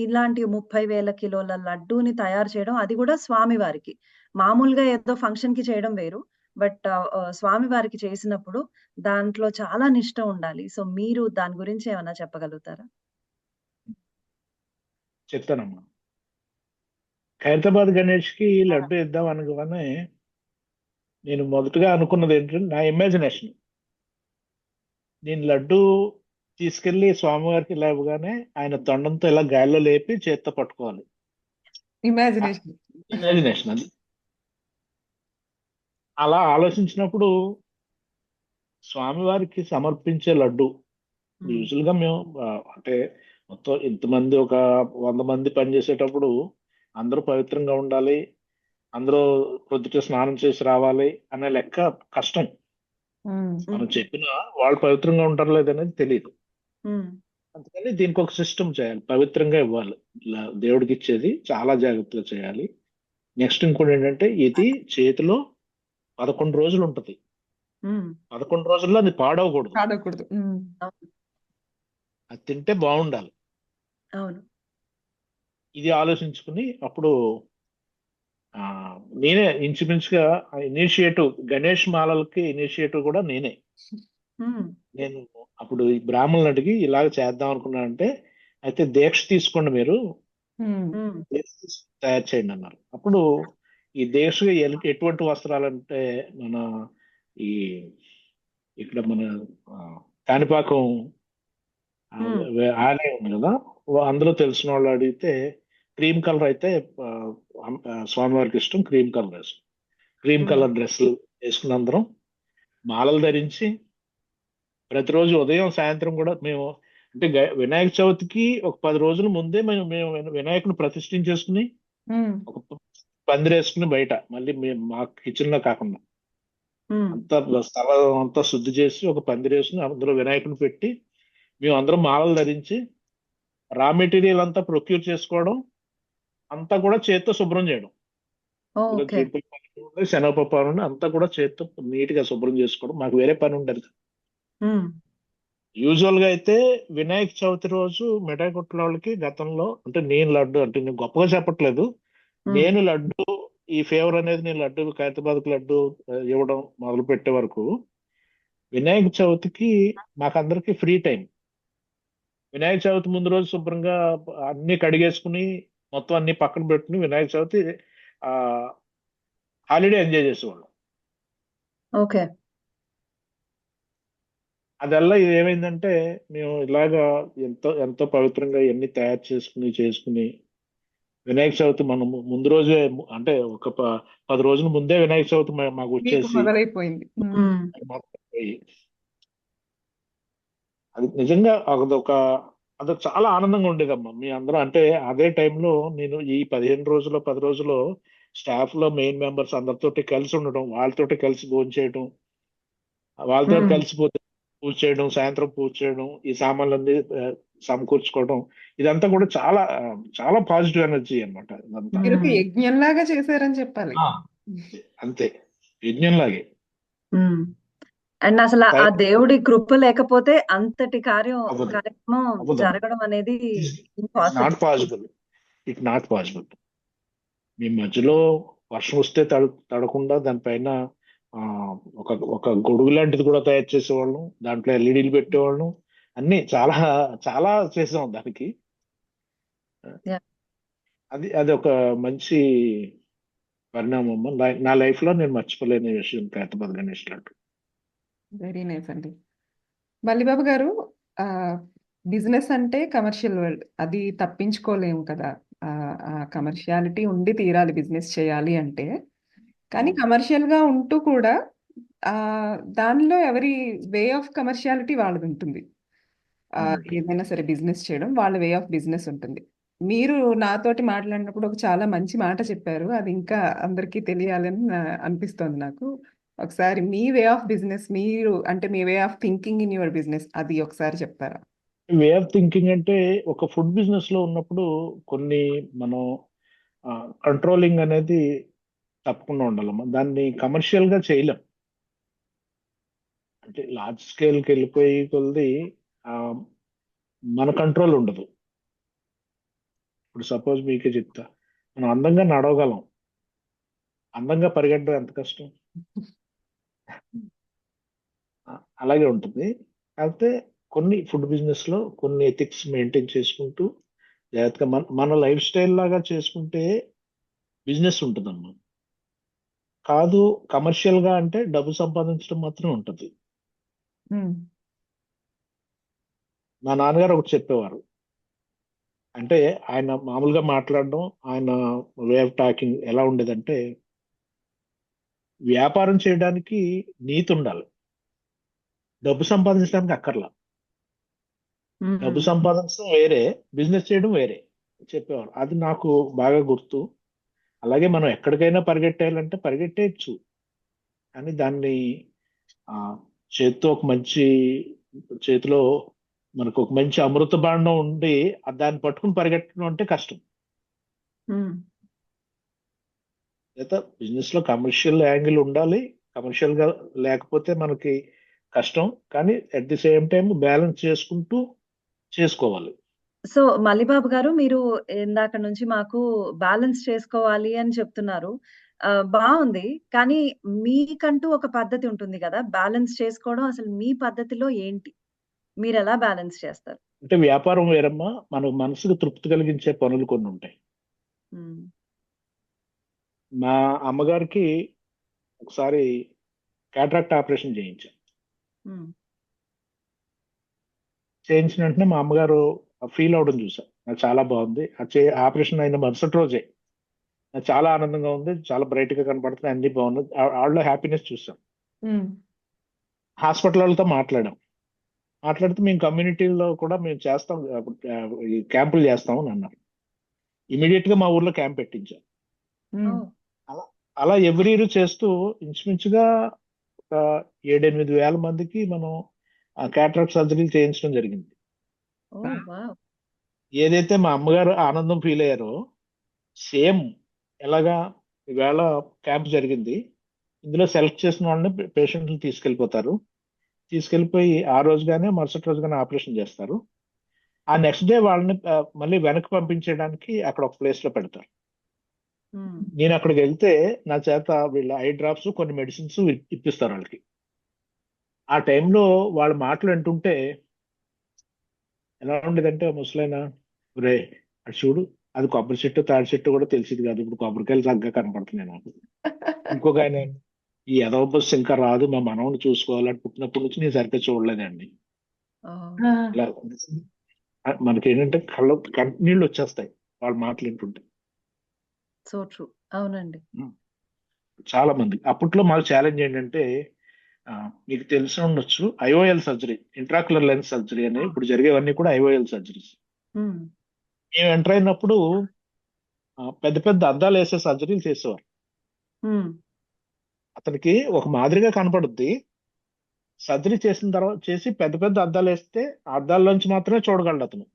ఇలాంటి 30,000 కిలోల లడ్డూని తయారు చేయడం, అది కూడా స్వామివారికి. మామూలుగా ఏదో ఫంక్షన్‌కి చేయడం వేరు. బట్ స్వామివారికి చేసినప్పుడు దాంట్లో చాలా నిష్ట ఉండాలి. సో మీరు దాని గురించి ఏమన్నా చెప్పగలుగుతారా? చెప్తానమ్మా. ఖైరతాబాద్ గణేష్ కి లడ్డు ఇద్దాం అనగానే నేను మొదటగా అనుకున్నది ఏంటంటే నా ఇమాజినేషన్. నేను లడ్డు తీసుకెళ్లి స్వామివారికి ఇలా ఇవ్వగానే ఆయన తొండంతో ఇలా గాలిలో లేపి చేత్తో పట్టుకోవాలి. ఇమాజినేషన్. ఇమాజినేషన్ అది. అలా ఆలోచించినప్పుడు స్వామివారికి సమర్పించే లడ్డు యూజువల్ గా మేము అంటే మొత్తం ఇంతమంది ఒక 100 మంది పనిచేసేటప్పుడు అందరూ పవిత్రంగా ఉండాలి, అందరూ పొద్దుట స్నానం చేసి రావాలి అనే లెక్క కష్టం. మనం చెప్పినా వాళ్ళు పవిత్రంగా ఉంటారు లేదనేది తెలియదు. అందుకని దీనికి ఒక సిస్టమ్ చేయాలి, పవిత్రంగా ఇవ్వాలి. దేవుడికి ఇచ్చేది చాలా జాగ్రత్తగా చేయాలి. నెక్స్ట్ ఇంకోటి ఏంటంటే ఇది చేతిలో 11 రోజులు ఉంటది. 11 రోజుల్లో అది పాడవకూడదు, ఆడకూడదు. అది తింటే బాగుండాలి. అవును. ఇది ఆలోచించుకుని అప్పుడు నేనే ఇంచుమించుగా ఇనిషియేటివ్, గణేష్ మాలలకి ఇనిషియేటివ్ కూడా నేనే. నేను అప్పుడు ఈ బ్రాహ్మణులు అడిగి ఇలాగ చేద్దాం అనుకున్నానంటే, అయితే దీక్ష తీసుకోండి మీరు, దీక్ష తీసుకుని తయారు చేయండి అన్నారు. అప్పుడు ఈ దీక్ష ఎటువంటి వస్త్రాలంటే మన ఈ ఇక్కడ మన ఆ, కాణిపాకం ఆలయం ఉంది కదా, అందులో తెలిసిన వాళ్ళు అడిగితే క్రీమ్ కలర్ అయితే స్వామివారికి ఇష్టం, క్రీమ్ కలర్ వేసుకుని క్రీమ్ కలర్ డ్రెస్సులు వేసుకుని అందరం మాలలు ధరించి ప్రతిరోజు ఉదయం సాయంత్రం కూడా మేము అంటే వినాయక చవితికి ఒక 10 రోజుల ముందే మేము వినాయకుని ప్రతిష్ఠించేసుకుని ఒక పందిరేసుకుని బయట మళ్ళీ మా కిచెన్ లో కాకుండా అంతా స్థలం అంతా శుద్ధి చేసి ఒక పందిరేసుకుని అందులో వినాయకుని పెట్టి మేము అందరం మాలలు ధరించి రా మెటీరియల్ అంతా ప్రొక్యూర్ చేసుకోవడం అంతా కూడా చేత్తో శుభ్రం చేయడం. ఓకే. శనగపప్పు నుండి అంతా కూడా చేత్తో నీట్ గా శుభ్రం చేసుకోవడం, మాకు వేరే పని ఉండదు. యూజువల్ గా అయితే వినాయక చవితి రోజు మిఠాయి కొట్ల వాళ్ళకి గతంలో అంటే నేను లడ్డు అంటే నేను గొప్పగా చెప్పట్లేదు, నేను లడ్డు ఈ ఫేవర్ అనేది నేను లడ్డు ఖైరతాబాద్ లడ్డు ఇవ్వడం మొదలు పెట్టే వరకు వినాయక చవితికి మాకందరికి ఫ్రీ టైం. వినాయక చవితి ముందు రోజు శుభ్రంగా అన్ని కడిగేసుకుని మొత్తం అన్ని పక్కన పెట్టుకుని వినాయక చవితి హాలిడే ఎంజాయ్ చేసేవాళ్ళం. ఓకే. అదల్లా ఇది ఏమైందంటే మేము ఇలాగా ఎంతో ఎంతో పవిత్రంగా ఇవన్నీ తయారు చేసుకుని వినాయక చవితి మనం ముందు రోజే అంటే ఒక 10 రోజుల ముందే వినాయక చవితి మాకు వచ్చేసి మొదలైపోయింది. అది నిజంగా అదొక చాలా ఆనందంగా ఉండేదమ్మా. మీ అందరూ అంటే అదే టైంలో నేను ఈ 10 రోజుల్లో స్టాఫ్ లో మెయిన్ మెంబర్స్ అందరితోటి కలిసి ఉండడం, వాళ్ళతోటి కలిసి భోజనం చేయడం, వాళ్ళతో కలిసి పూజ చేయడం, సాయంత్రం పూజ చేయడం, ఈ సామాన్లన్నీ సమకూర్చుకోవడం, ఇదంతా కూడా చాలా చాలా పాజిటివ్ ఎనర్జీ అనమాట. ఇదంతా మీరు ఒక యజ్ఞంలాగా చేశారని చెప్పాలి. అంతే, యజ్ఞంలాగే. అండ్ అసలు ఆ దేవుడి కృప లేకపోతే అంతటి కార్యక్రమం జరగడం అనేది not possible. It not possible. మీ మధ్యలో వర్షం వస్తే తడకుండా దానిపైన ఒక గొడుగు లాంటిది కూడా తయారు చేసేవాళ్ళం, దాంట్లో ఎల్ఈడీలు పెట్టేవాళ్ళం, అన్ని చాలా చాలా చేసాం దానికి. అది ఒక మంచి పరిణామం నా లైఫ్ లో నేను మర్చిపోలేని విషయం ఖైరతాబాద్ గణేష్ లడ్డు. వెరీ నైస్ అండి. మల్లిబాబు గారు, బిజినెస్ అంటే కమర్షియల్ వరల్డ్, అది తప్పించుకోలేము కదా. కమర్షియాలిటీ ఉండి తీరాలి బిజినెస్ చేయాలి అంటే. కానీ కమర్షియల్ గా ఉంటూ కూడా దానిలో ఎవరి వే ఆఫ్ కమర్షియాలిటీ వాళ్ళది ఉంటుంది. ఏదైనా సరే బిజినెస్ చేయడం వాళ్ళ వే ఆఫ్ బిజినెస్ ఉంటుంది. మీరు నాతోటి మాట్లాడినప్పుడు ఒక చాలా మంచి మాట చెప్పారు, అది ఇంకా అందరికీ తెలియాలని అనిపిస్తోంది నాకు. ఒకసారి మీ వే ఆఫ్ బిజినెస్, మీరు అంటే మీ way of thinking in your business, అది ఒకసారి చెప్తారా? వే ఆఫ్ థింకింగ్ అంటే ఒక ఫుడ్ బిజినెస్ లో ఉన్నప్పుడు కొన్ని మనం కంట్రోలింగ్ అనేది తప్పకుండా ఉండాలమ్మా. దాన్ని కమర్షియల్ గా చేయలేం. అంటే లార్జ్ స్కేల్కి వెళ్ళిపోయి కొద్ది మన కంట్రోల్ ఉండదు. ఇప్పుడు సపోజ్ మీకే చెప్తా, మనం అందంగా నడవగలం, అందంగా పరిగెట్టడం ఎంత కష్టం. అలాగే ఉంటుంది. అయితే కొన్ని ఫుడ్ బిజినెస్ లో కొన్ని ఎథిక్స్ మెయింటైన్ చేసుకుంటూ జాగ్రత్తగా మన లైఫ్ స్టైల్ లాగా చేసుకుంటే బిజినెస్ ఉంటుందమ్మా. కాదు కమర్షియల్ గా అంటే డబ్బు సంపాదించడం మాత్రం ఉంటుంది. మా నాన్నగారు ఒకటి చెప్పేవారు, అంటే ఆయన మామూలుగా మాట్లాడడం, ఆయన వే ఆఫ్ టాకింగ్ ఎలా ఉండేదంటే, వ్యాపారం చేయడానికి నీతి ఉండాలి, డబ్బు సంపాదించడానికి అక్కర్లా. డబ్బు సంపాదించడం వేరే, బిజినెస్ చేయడం వేరే చెప్పేవారు. అది నాకు బాగా గుర్తు. అలాగే మనం ఎక్కడికైనా పరిగెట్టేయాలంటే పరిగెట్టేయచ్చు, కానీ దాన్ని చేతితో చేతిలో మనకు ఒక మంచి అమృత భాండం ఉండి దాన్ని పట్టుకుని పరిగెట్టడం అంటే కష్టం. అయితే బిజినెస్ లో కమర్షియల్ యాంగిల్ ఉండాలి, కమర్షియల్ గా లేకపోతే మనకి కష్టం, కానీ at the same time balance చేసుకుంటూ చేసుకోవాలి. సో మల్లిబాబు గారు, మీరు ఇందాక నుంచి మాకు బ్యాలెన్స్ చేసుకోవాలి అని చెప్తున్నారు. బాగుంది. కానీ మీకంటూ ఒక పద్ధతి ఉంటుంది కదా, బ్యాలెన్స్ చేసుకోవడం అసలు మీ పద్ధతిలో ఏంటి? మీరు ఎలా బ్యాలెన్స్ చేస్తారు? అంటే వ్యాపారం వేరమ్మా, మనకు మనసుకు తృప్తి కలిగించే పనులు కొన్ని ఉంటాయి. మా అమ్మగారికి ఒకసారి క్యాటరాక్ట్ ఆపరేషన్ చేయించాను. ఉమ్, చేయించిన వెంటనే మా అమ్మగారు ఫీల్ అవడం చూసాను. నాకు చాలా బాగుంది. ఆపరేషన్ అయిన మరుసటి రోజే నాకు చాలా ఆనందంగా ఉంది, చాలా బ్రైట్ గా కనపడుతున్నాయి, అన్ని బాగున్నాయి. వాళ్ళలో హ్యాపీనెస్ చూసాం. ఉమ్, హాస్పిటల్ వాళ్ళతో మాట్లాడితే మేము కమ్యూనిటీలో కూడా మేము చేస్తాం, ఈ క్యాంపులు చేస్తాం అని అన్నారు. ఇమీడియట్ గా మా ఊర్లో క్యాంప్ పెట్టించాం. ఉమ్, ఓ, అలా అలా ఎవ్రీ ఇయర్ చేస్తూ ఇంచుమించుగా ఒక 7-8 వేల మందికి మనం క్యాటరాక్ట్ సర్జరీలు చేయించడం జరిగింది. ఓ, వావ్. ఏదైతే మా అమ్మగారు ఆనందం ఫీల్ అయ్యారో సేమ్ ఎలాగా ఈవేళ క్యాంప్ జరిగింది. ఇందులో సెలెక్ట్ చేసిన వాళ్ళని పేషెంట్లు తీసుకెళ్ళిపోయి ఆ రోజుగానే మరుసటి రోజుగానే ఆపరేషన్ చేస్తారు. ఆ నెక్స్ట్ డే వాళ్ళని మళ్ళీ వెనక్కి పంపించడానికి అక్కడ ఒక ప్లేస్ లో పెడతారు. ఉమ్, నేను అక్కడికి వెళ్తే నా చేత వీళ్ళ ఐ డ్రాప్స్ కొన్ని మెడిసిన్స్ ఇప్పిస్తారు వాళ్ళకి. ఆ టైంలో వాళ్ళ మాటలు వింటుంటే ఎలా ఉండేదంటే, ముసలైన రే అటు చూడు, అది కొబ్బరి చెట్టు తాడి చెట్టు కూడా తెలిసింది కాదు, ఇప్పుడు కొబ్బరికాయలు తగ్గ కనపడుతున్నాయి నాకు. ఇంకొక ఆయన, ఈ ఎదవ బస్సు ఇంకా రాదు, మా మనవని చూసుకోవాలని పుట్టినప్పటి నుంచి నేను సరిగ్గా చూడలేదండి. ఓ, ఆ, ఇలా మనకి ఏంటంటే కంటినీళ్ళు వచ్చేస్తాయి వాళ్ళ మాటలు వింటుంటే. So true. అవునండి. చాలా మంది అప్పట్లో మాకు ఛాలెంజ్ ఏంటంటే, మీకు తెలిసి ఉండొచ్చు, IOL surgery, intraocular lens surgery అని ఇప్పుడు జరిగేవన్నీ కూడా ఐఓఎల్ సర్జరీస్. ఉమ్, మేము ఎంటర్ అయినప్పుడు పెద్ద పెద్ద అద్దాలు వేసే సర్జరీలు చేసేవారు. ఉమ్, అతనికి ఒక మాదిరిగా కనపడుద్ది. సర్జరీ చేసిన తర్వాత చేసి పెద్ద పెద్ద అద్దాలు వేస్తే ఆ అద్దాల్లోంచి మాత్రమే చూడగలడు అతను.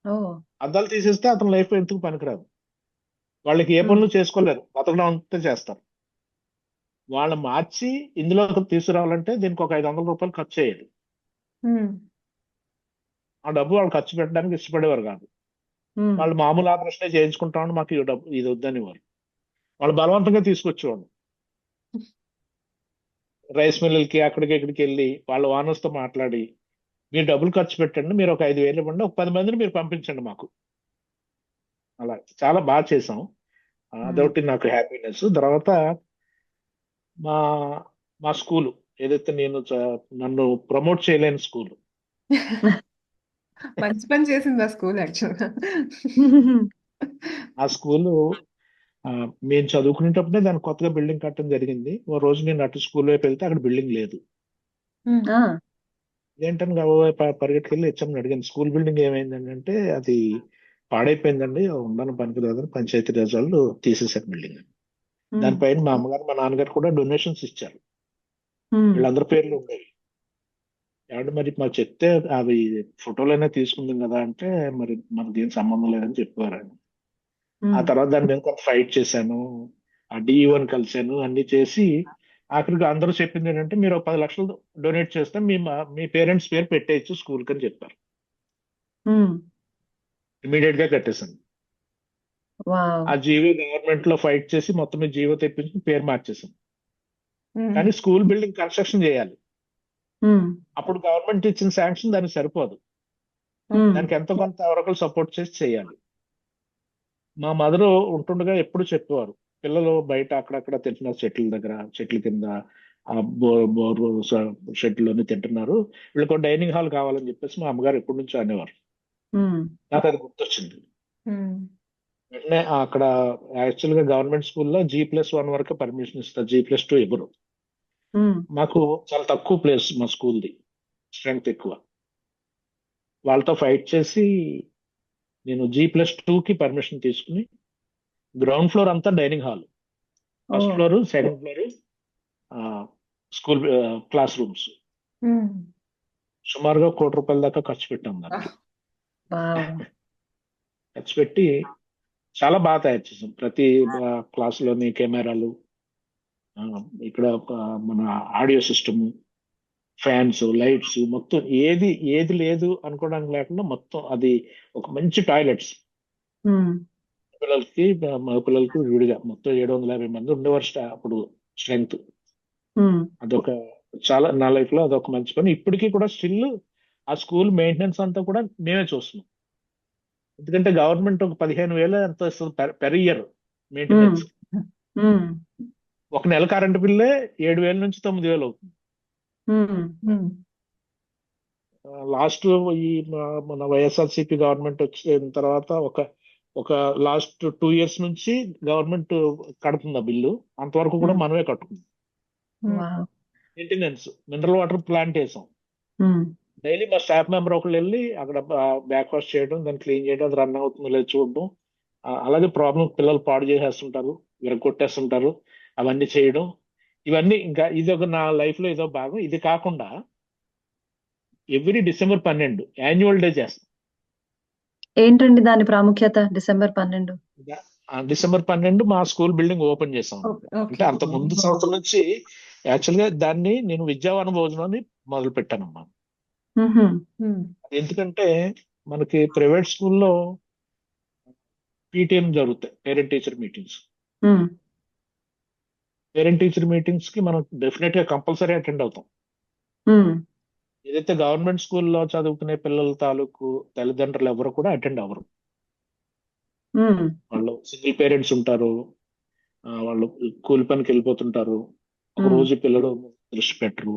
ఓ, అద్దాలు తీసేస్తే అతని లైఫ్ ఎందుకు పనికిరాదు. వాళ్ళకి ఏ ఉమ్, పనులు చేసుకోలేరు, బతకడం అంతా చేస్తారు. వాళ్ళని మార్చి ఇందులో తీసుకురావాలంటే దీనికి ఒక 500 రూపాయలు ఖర్చు అయ్యేది. ఉమ్, ఆ డబ్బు వాళ్ళు ఖర్చు పెట్టడానికి ఇష్టపడేవారు కాదు. ఉమ్, వాళ్ళు మామూలు ఆపరేషనే చేయించుకుంటామని మాకు ఈ డబ్బు ఇది వద్దని వారు. వాళ్ళు బలవంతంగా తీసుకొచ్చేవాళ్ళు. రైస్ మిల్లులకి అక్కడికి ఇక్కడికి వెళ్ళి వాళ్ళ ఓనర్స్ తో మాట్లాడి, మీరు డబ్బులు ఖర్చు పెట్టండి, మీరు ఒక 5,000 ఇవ్వండి, ఒక 10 మందిని మీరు పంపించండి మాకు. అలా చాలా బాగా చేసాం. ఉమ్, అదొకటి నాకు హ్యాపీనెస్. తర్వాత మా మా స్కూలు ఏదైతే నన్ను ప్రమోట్ చేయలేని స్కూల్, మంచి పని చేసింది ఆ స్కూల్ యాక్చువల్గా. ఆ స్కూలు మేము చదువుకునేటప్పుడే దాన్ని కొత్తగా బిల్డింగ్ కట్టడం జరిగింది. ఓ రోజు నేను అటు స్కూల్ వైపు వెళ్తే అక్కడ బిల్డింగ్ లేదు. ఉమ్, ఆ, ఏంటని పరిగెట్టుకెళ్ళి హెచ్ఎంని అడిగాను, స్కూల్ బిల్డింగ్ ఏమైందండి అంటే, అది పాడైపోయిందండి, ఉండని పనికిరాదని పంచాయతీ రాజ్ వాళ్ళు తీసేశారు బిల్డింగ్. ఉమ్, దానిపైన మా అమ్మగారు మా నాన్నగారు కూడా డొనేషన్స్ ఇచ్చారు. ఉమ్, వీళ్ళందరి పేర్లు ఉండేవి. ఏమంటే మరి మాకు చెప్తే అవి ఫోటోలైనా తీసుకుందాం కదా అంటే, మరి మనకు దీనికి సంబంధం లేదని చెప్పారు ఆయన. ఆ ఉమ్, తర్వాత దాని మీద కొంత ఫైట్ చేశాను, ఆ డిఈఓని కలిశాను, అన్ని చేసి ఆఖరికి అందరూ చెప్పింది ఏంటంటే, మీరు ఒక 10 లక్షలు డొనేట్ చేస్తే మీ పేరెంట్స్ పేరు పెట్టేయచ్చు స్కూల్ అని చెప్పారు. ఉమ్, ఇమీడియట్ గా కట్టేశాను. వావ్. ఆ జీవో గవర్నమెంట్ లో ఫైట్ చేసి మొత్తం మీద జీవో తెప్పించి పేరు మార్చేసాం. ఉమ్, కానీ స్కూల్ బిల్డింగ్ కన్స్ట్రక్షన్ చేయాలి. ఉమ్, అప్పుడు గవర్నమెంట్ ఇచ్చిన శాంక్షన్ దానికి సరిపోదు. ఉమ్, దానికి ఎంతో కొంత ఎవరొకరు సపోర్ట్ చేసి చేయాలి. మా మదర్ ఉంటుండగా ఎప్పుడు చెప్పేవారు, పిల్లలు బయట అక్కడక్కడ తింటున్నారు, చెట్ల కింద, ఆ బోర్ షెడ్లోనే తింటున్నారు, వీళ్ళకి డైనింగ్ హాల్ కావాలని చెప్పేసి మా అమ్మగారు ఎప్పటి నుంచో అనేవారు. ఉమ్, నాకు అది గుర్తొచ్చింది. ఉమ్, వెంటనే అక్కడ యాక్చువల్ గా గవర్నమెంట్ స్కూల్లో G+1 వరకు పర్మిషన్ ఇస్తారు, G+2 ఇవ్వరు. ఉమ్, మాకు చాలా తక్కువ ప్లేస్, మా స్కూల్ది స్ట్రెంగ్త్ ఎక్కువ. వాళ్ళతో ఫైట్ చేసి నేను G+2కి పర్మిషన్ తీసుకుని గ్రౌండ్ ఫ్లోర్ అంతా డైనింగ్ హాల్, ఓ, first floor, second floor school classrooms. ఉమ్. సుమారుగా ₹1,00,00,000 దాకా ఖర్చు పెట్టాం దానికి. వావ్. ఖర్చు పెట్టి చాలా బాగా తయారు చేసాం. ప్రతి క్లాసులోని కెమెరాలు, ఆ, ఇక్కడ మన ఆడియో సిస్టమ్, ఫ్యాన్స్, లైట్స్, మొత్తం ఏది ఏది లేదు అనుకోవడానికి లేకుండా మొత్తం అది ఒక మంచి టాయిలెట్స్. ఉమ్, పిల్లలకి మగ పిల్లలకి విడిగా మొత్తం 750 మంది ఉండేవారు అప్పుడు స్ట్రెంగ్త్. ఉమ్, అదొక చాలా నా లైఫ్ లో అదొక మంచి పని. ఇప్పటికీ కూడా స్టిల్ ఆ స్కూల్ మెయింటెనెన్స్ అంతా కూడా మేమే చూస్తున్నాం. ఎందుకంటే గవర్నమెంట్ ఒక 15,000 ఎంతో ఇస్తుంది పెర్ ఇయర్ ఉమ్, మెయింటెనెన్స్. ఉమ్, ఒక నెల కరెంటు బిల్లే 7,000 నుంచి 9,000 అవుతుంది. లాస్ట్ ఈ మన వైఎస్ఆర్సీపీ గవర్నమెంట్ వచ్చిన తర్వాత ఒక లాస్ట్ 2 years నుంచి గవర్నమెంట్ కడుతుంది ఆ బిల్లు. అంతవరకు కూడా మనమే కట్టుకుంది. Wow. Maintenance mineral water plant వేసాం. డైలీ మా స్టాఫ్ మెంబర్ ఒకళ్ళు వెళ్ళి అక్కడ బ్యాక్ వాష్ చేయడం, దాన్ని క్లీన్ చేయడం, అది రన్ అవుతుందో లేదు చూడడం. అలాగే ప్రాబ్లం పిల్లలు పాడు చేసేస్తుంటారు, విరగొట్టేస్తుంటారు, అవన్నీ చేయడం. ఇవన్నీ ఇంకా ఇది ఒక నా లైఫ్ లో ఇదో భాగం. ఇది కాకుండా ఎవ్రీ December 12 యాన్యువల్ డే చేస్తాం. ఏంటండి దాని ప్రాముఖ్యత? December 12. December 12 మా స్కూల్ బిల్డింగ్ ఓపెన్ చేసాం. అంటే అంత ముందు సంవత్సరం నుంచి యాక్చువల్ గా దాన్ని నేను విద్యావన భోజనాన్ని మొదలు పెట్టానమ్మా. ఎందుకంటే మనకి ప్రైవేట్ స్కూల్లో PTM జరుగుతాయి, parent teacher meetings. Parent teacher meetings కి మనం డెఫినెట్ గా కంపల్సరీ అటెండ్ అవుతాం. ఏదైతే గవర్నమెంట్ స్కూల్లో చదువుకునే పిల్లల తాలూకు తల్లిదండ్రులు ఎవరు కూడా అటెండ్ అవ్వరు. వాళ్ళు సింగిల్ పేరెంట్స్ ఉంటారు, వాళ్ళు కూలి పనికి వెళ్ళిపోతుంటారు, ఒక రోజు పిల్లలు దృష్టి పెట్టరు.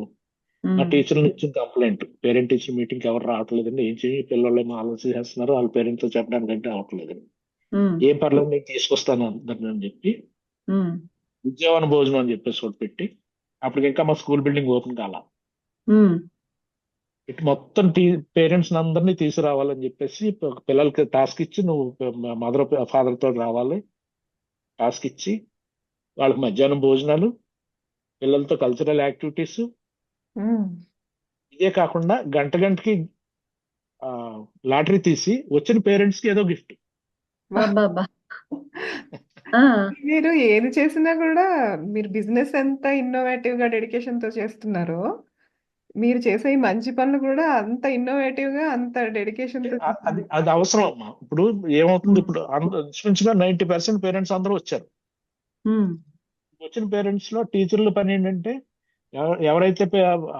మా టీచర్ల నుంచి కంప్లైంట్, పేరెంట్ టీచర్ మీటింగ్ ఎవరు రావట్లేదండి, ఏం చేయి పిల్లలు ఏమో ఆలోచిస్తున్నారు, వాళ్ళ పేరెంట్స్ తో చెప్పడానికంటే అవ్వట్లేదండి. ఏం పర్లేదు నేను తీసుకొస్తాను అందరిని అని చెప్పి విద్యావన భోజనం అని చెప్పేసి ఒకటి పెట్టి, అప్పటికి ఇంకా మా స్కూల్ బిల్డింగ్ ఓపెన్ కాల. ఇటు మొత్తం పేరెంట్స్ అందరినీ తీసుకురావాలని చెప్పేసి పిల్లలకి టాస్క్ ఇచ్చి, నువ్వు మదర్ ఫాదర్ తోటి రావాలి టాస్క్ ఇచ్చి, వాళ్ళకి మధ్యాహ్నం భోజనాలు, పిల్లలతో కల్చరల్ యాక్టివిటీస్. ఇదే కాకుండా గంటకి లాటరీ తీసి వచ్చిన పేరెంట్స్ కి ఏదో గిఫ్ట్. మీరు ఏది చేసినా కూడా మీరు బిజినెస్ ఎంత ఇన్నోవేటివ్ గా డెడికేషన్ తో చేస్తున్నారో, మీరు చేసే ఈ మంచి పనులు కూడా అంత ఇన్నోవేటివ్ గా అంత డెడికేషన్ తో అది అవసరం అమ్మా. ఇప్పుడు ఏమవుతుంది, ఇప్పుడు ఇంచుమించుగా 90% పేరెంట్స్ అందరూ వచ్చారు. వచ్చిన పేరెంట్స్ లో టీచర్ల పని ఏంటంటే, ఎవరైతే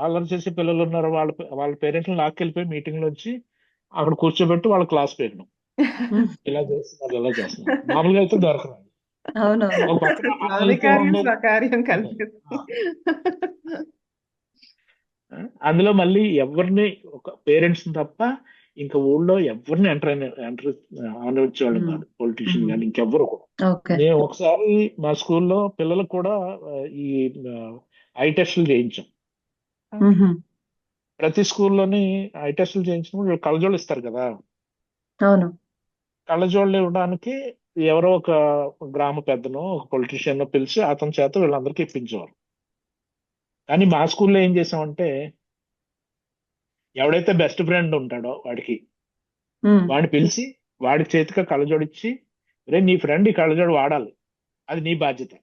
అల్లరి చేసే పిల్లలు ఉన్నారో వాళ్ళ పేరెంట్స్ లాక్కెళ్ళిపోయి మీటింగ్ లో వచ్చి అక్కడ కూర్చోబెట్టి వాళ్ళ క్లాస్ పెట్టడం. ఇలా చేస్తున్నారు, ఇలా చేస్తున్నారు. మామూలుగా అయితే దొరకదు. ఒక పక్కన అందులో మళ్ళీ ఎవరిని ఒక పేరెంట్స్ తప్ప ఇంకా ఊళ్ళో ఎవరిని ఎంటర్ అవనిచ్చేవాళ్ళు కాదు, పొలిటీషియన్ కానీ ఇంకెవ్వరు కూడా. నేను ఒకసారి మా స్కూల్లో పిల్లలకు కూడా ఈ ఐ టెస్టులు చేయించాం. ప్రతి స్కూల్లోని ఐ టెస్టులు చేయించినప్పుడు కళ్ళజోళ్ళు ఇస్తారు కదా. కళ్ళజోళ్ళు ఇవ్వడానికి ఎవరో ఒక గ్రామ పెద్దనో ఒక పొలిటీషియన్ పిలిచి అతని చేత వీళ్ళందరికీ ఇప్పించేవారు. కానీ మా స్కూల్లో ఏం చేసామంటే, ఎవడైతే బెస్ట్ ఫ్రెండ్ ఉంటాడో వాడిని పిలిచి వాడి చేతిగా కళ్ళజోడిచ్చి, రే నీ ఫ్రెండ్ ఈ కళ్ళజోడు వాడాలి, అది నీ బాధ్యత.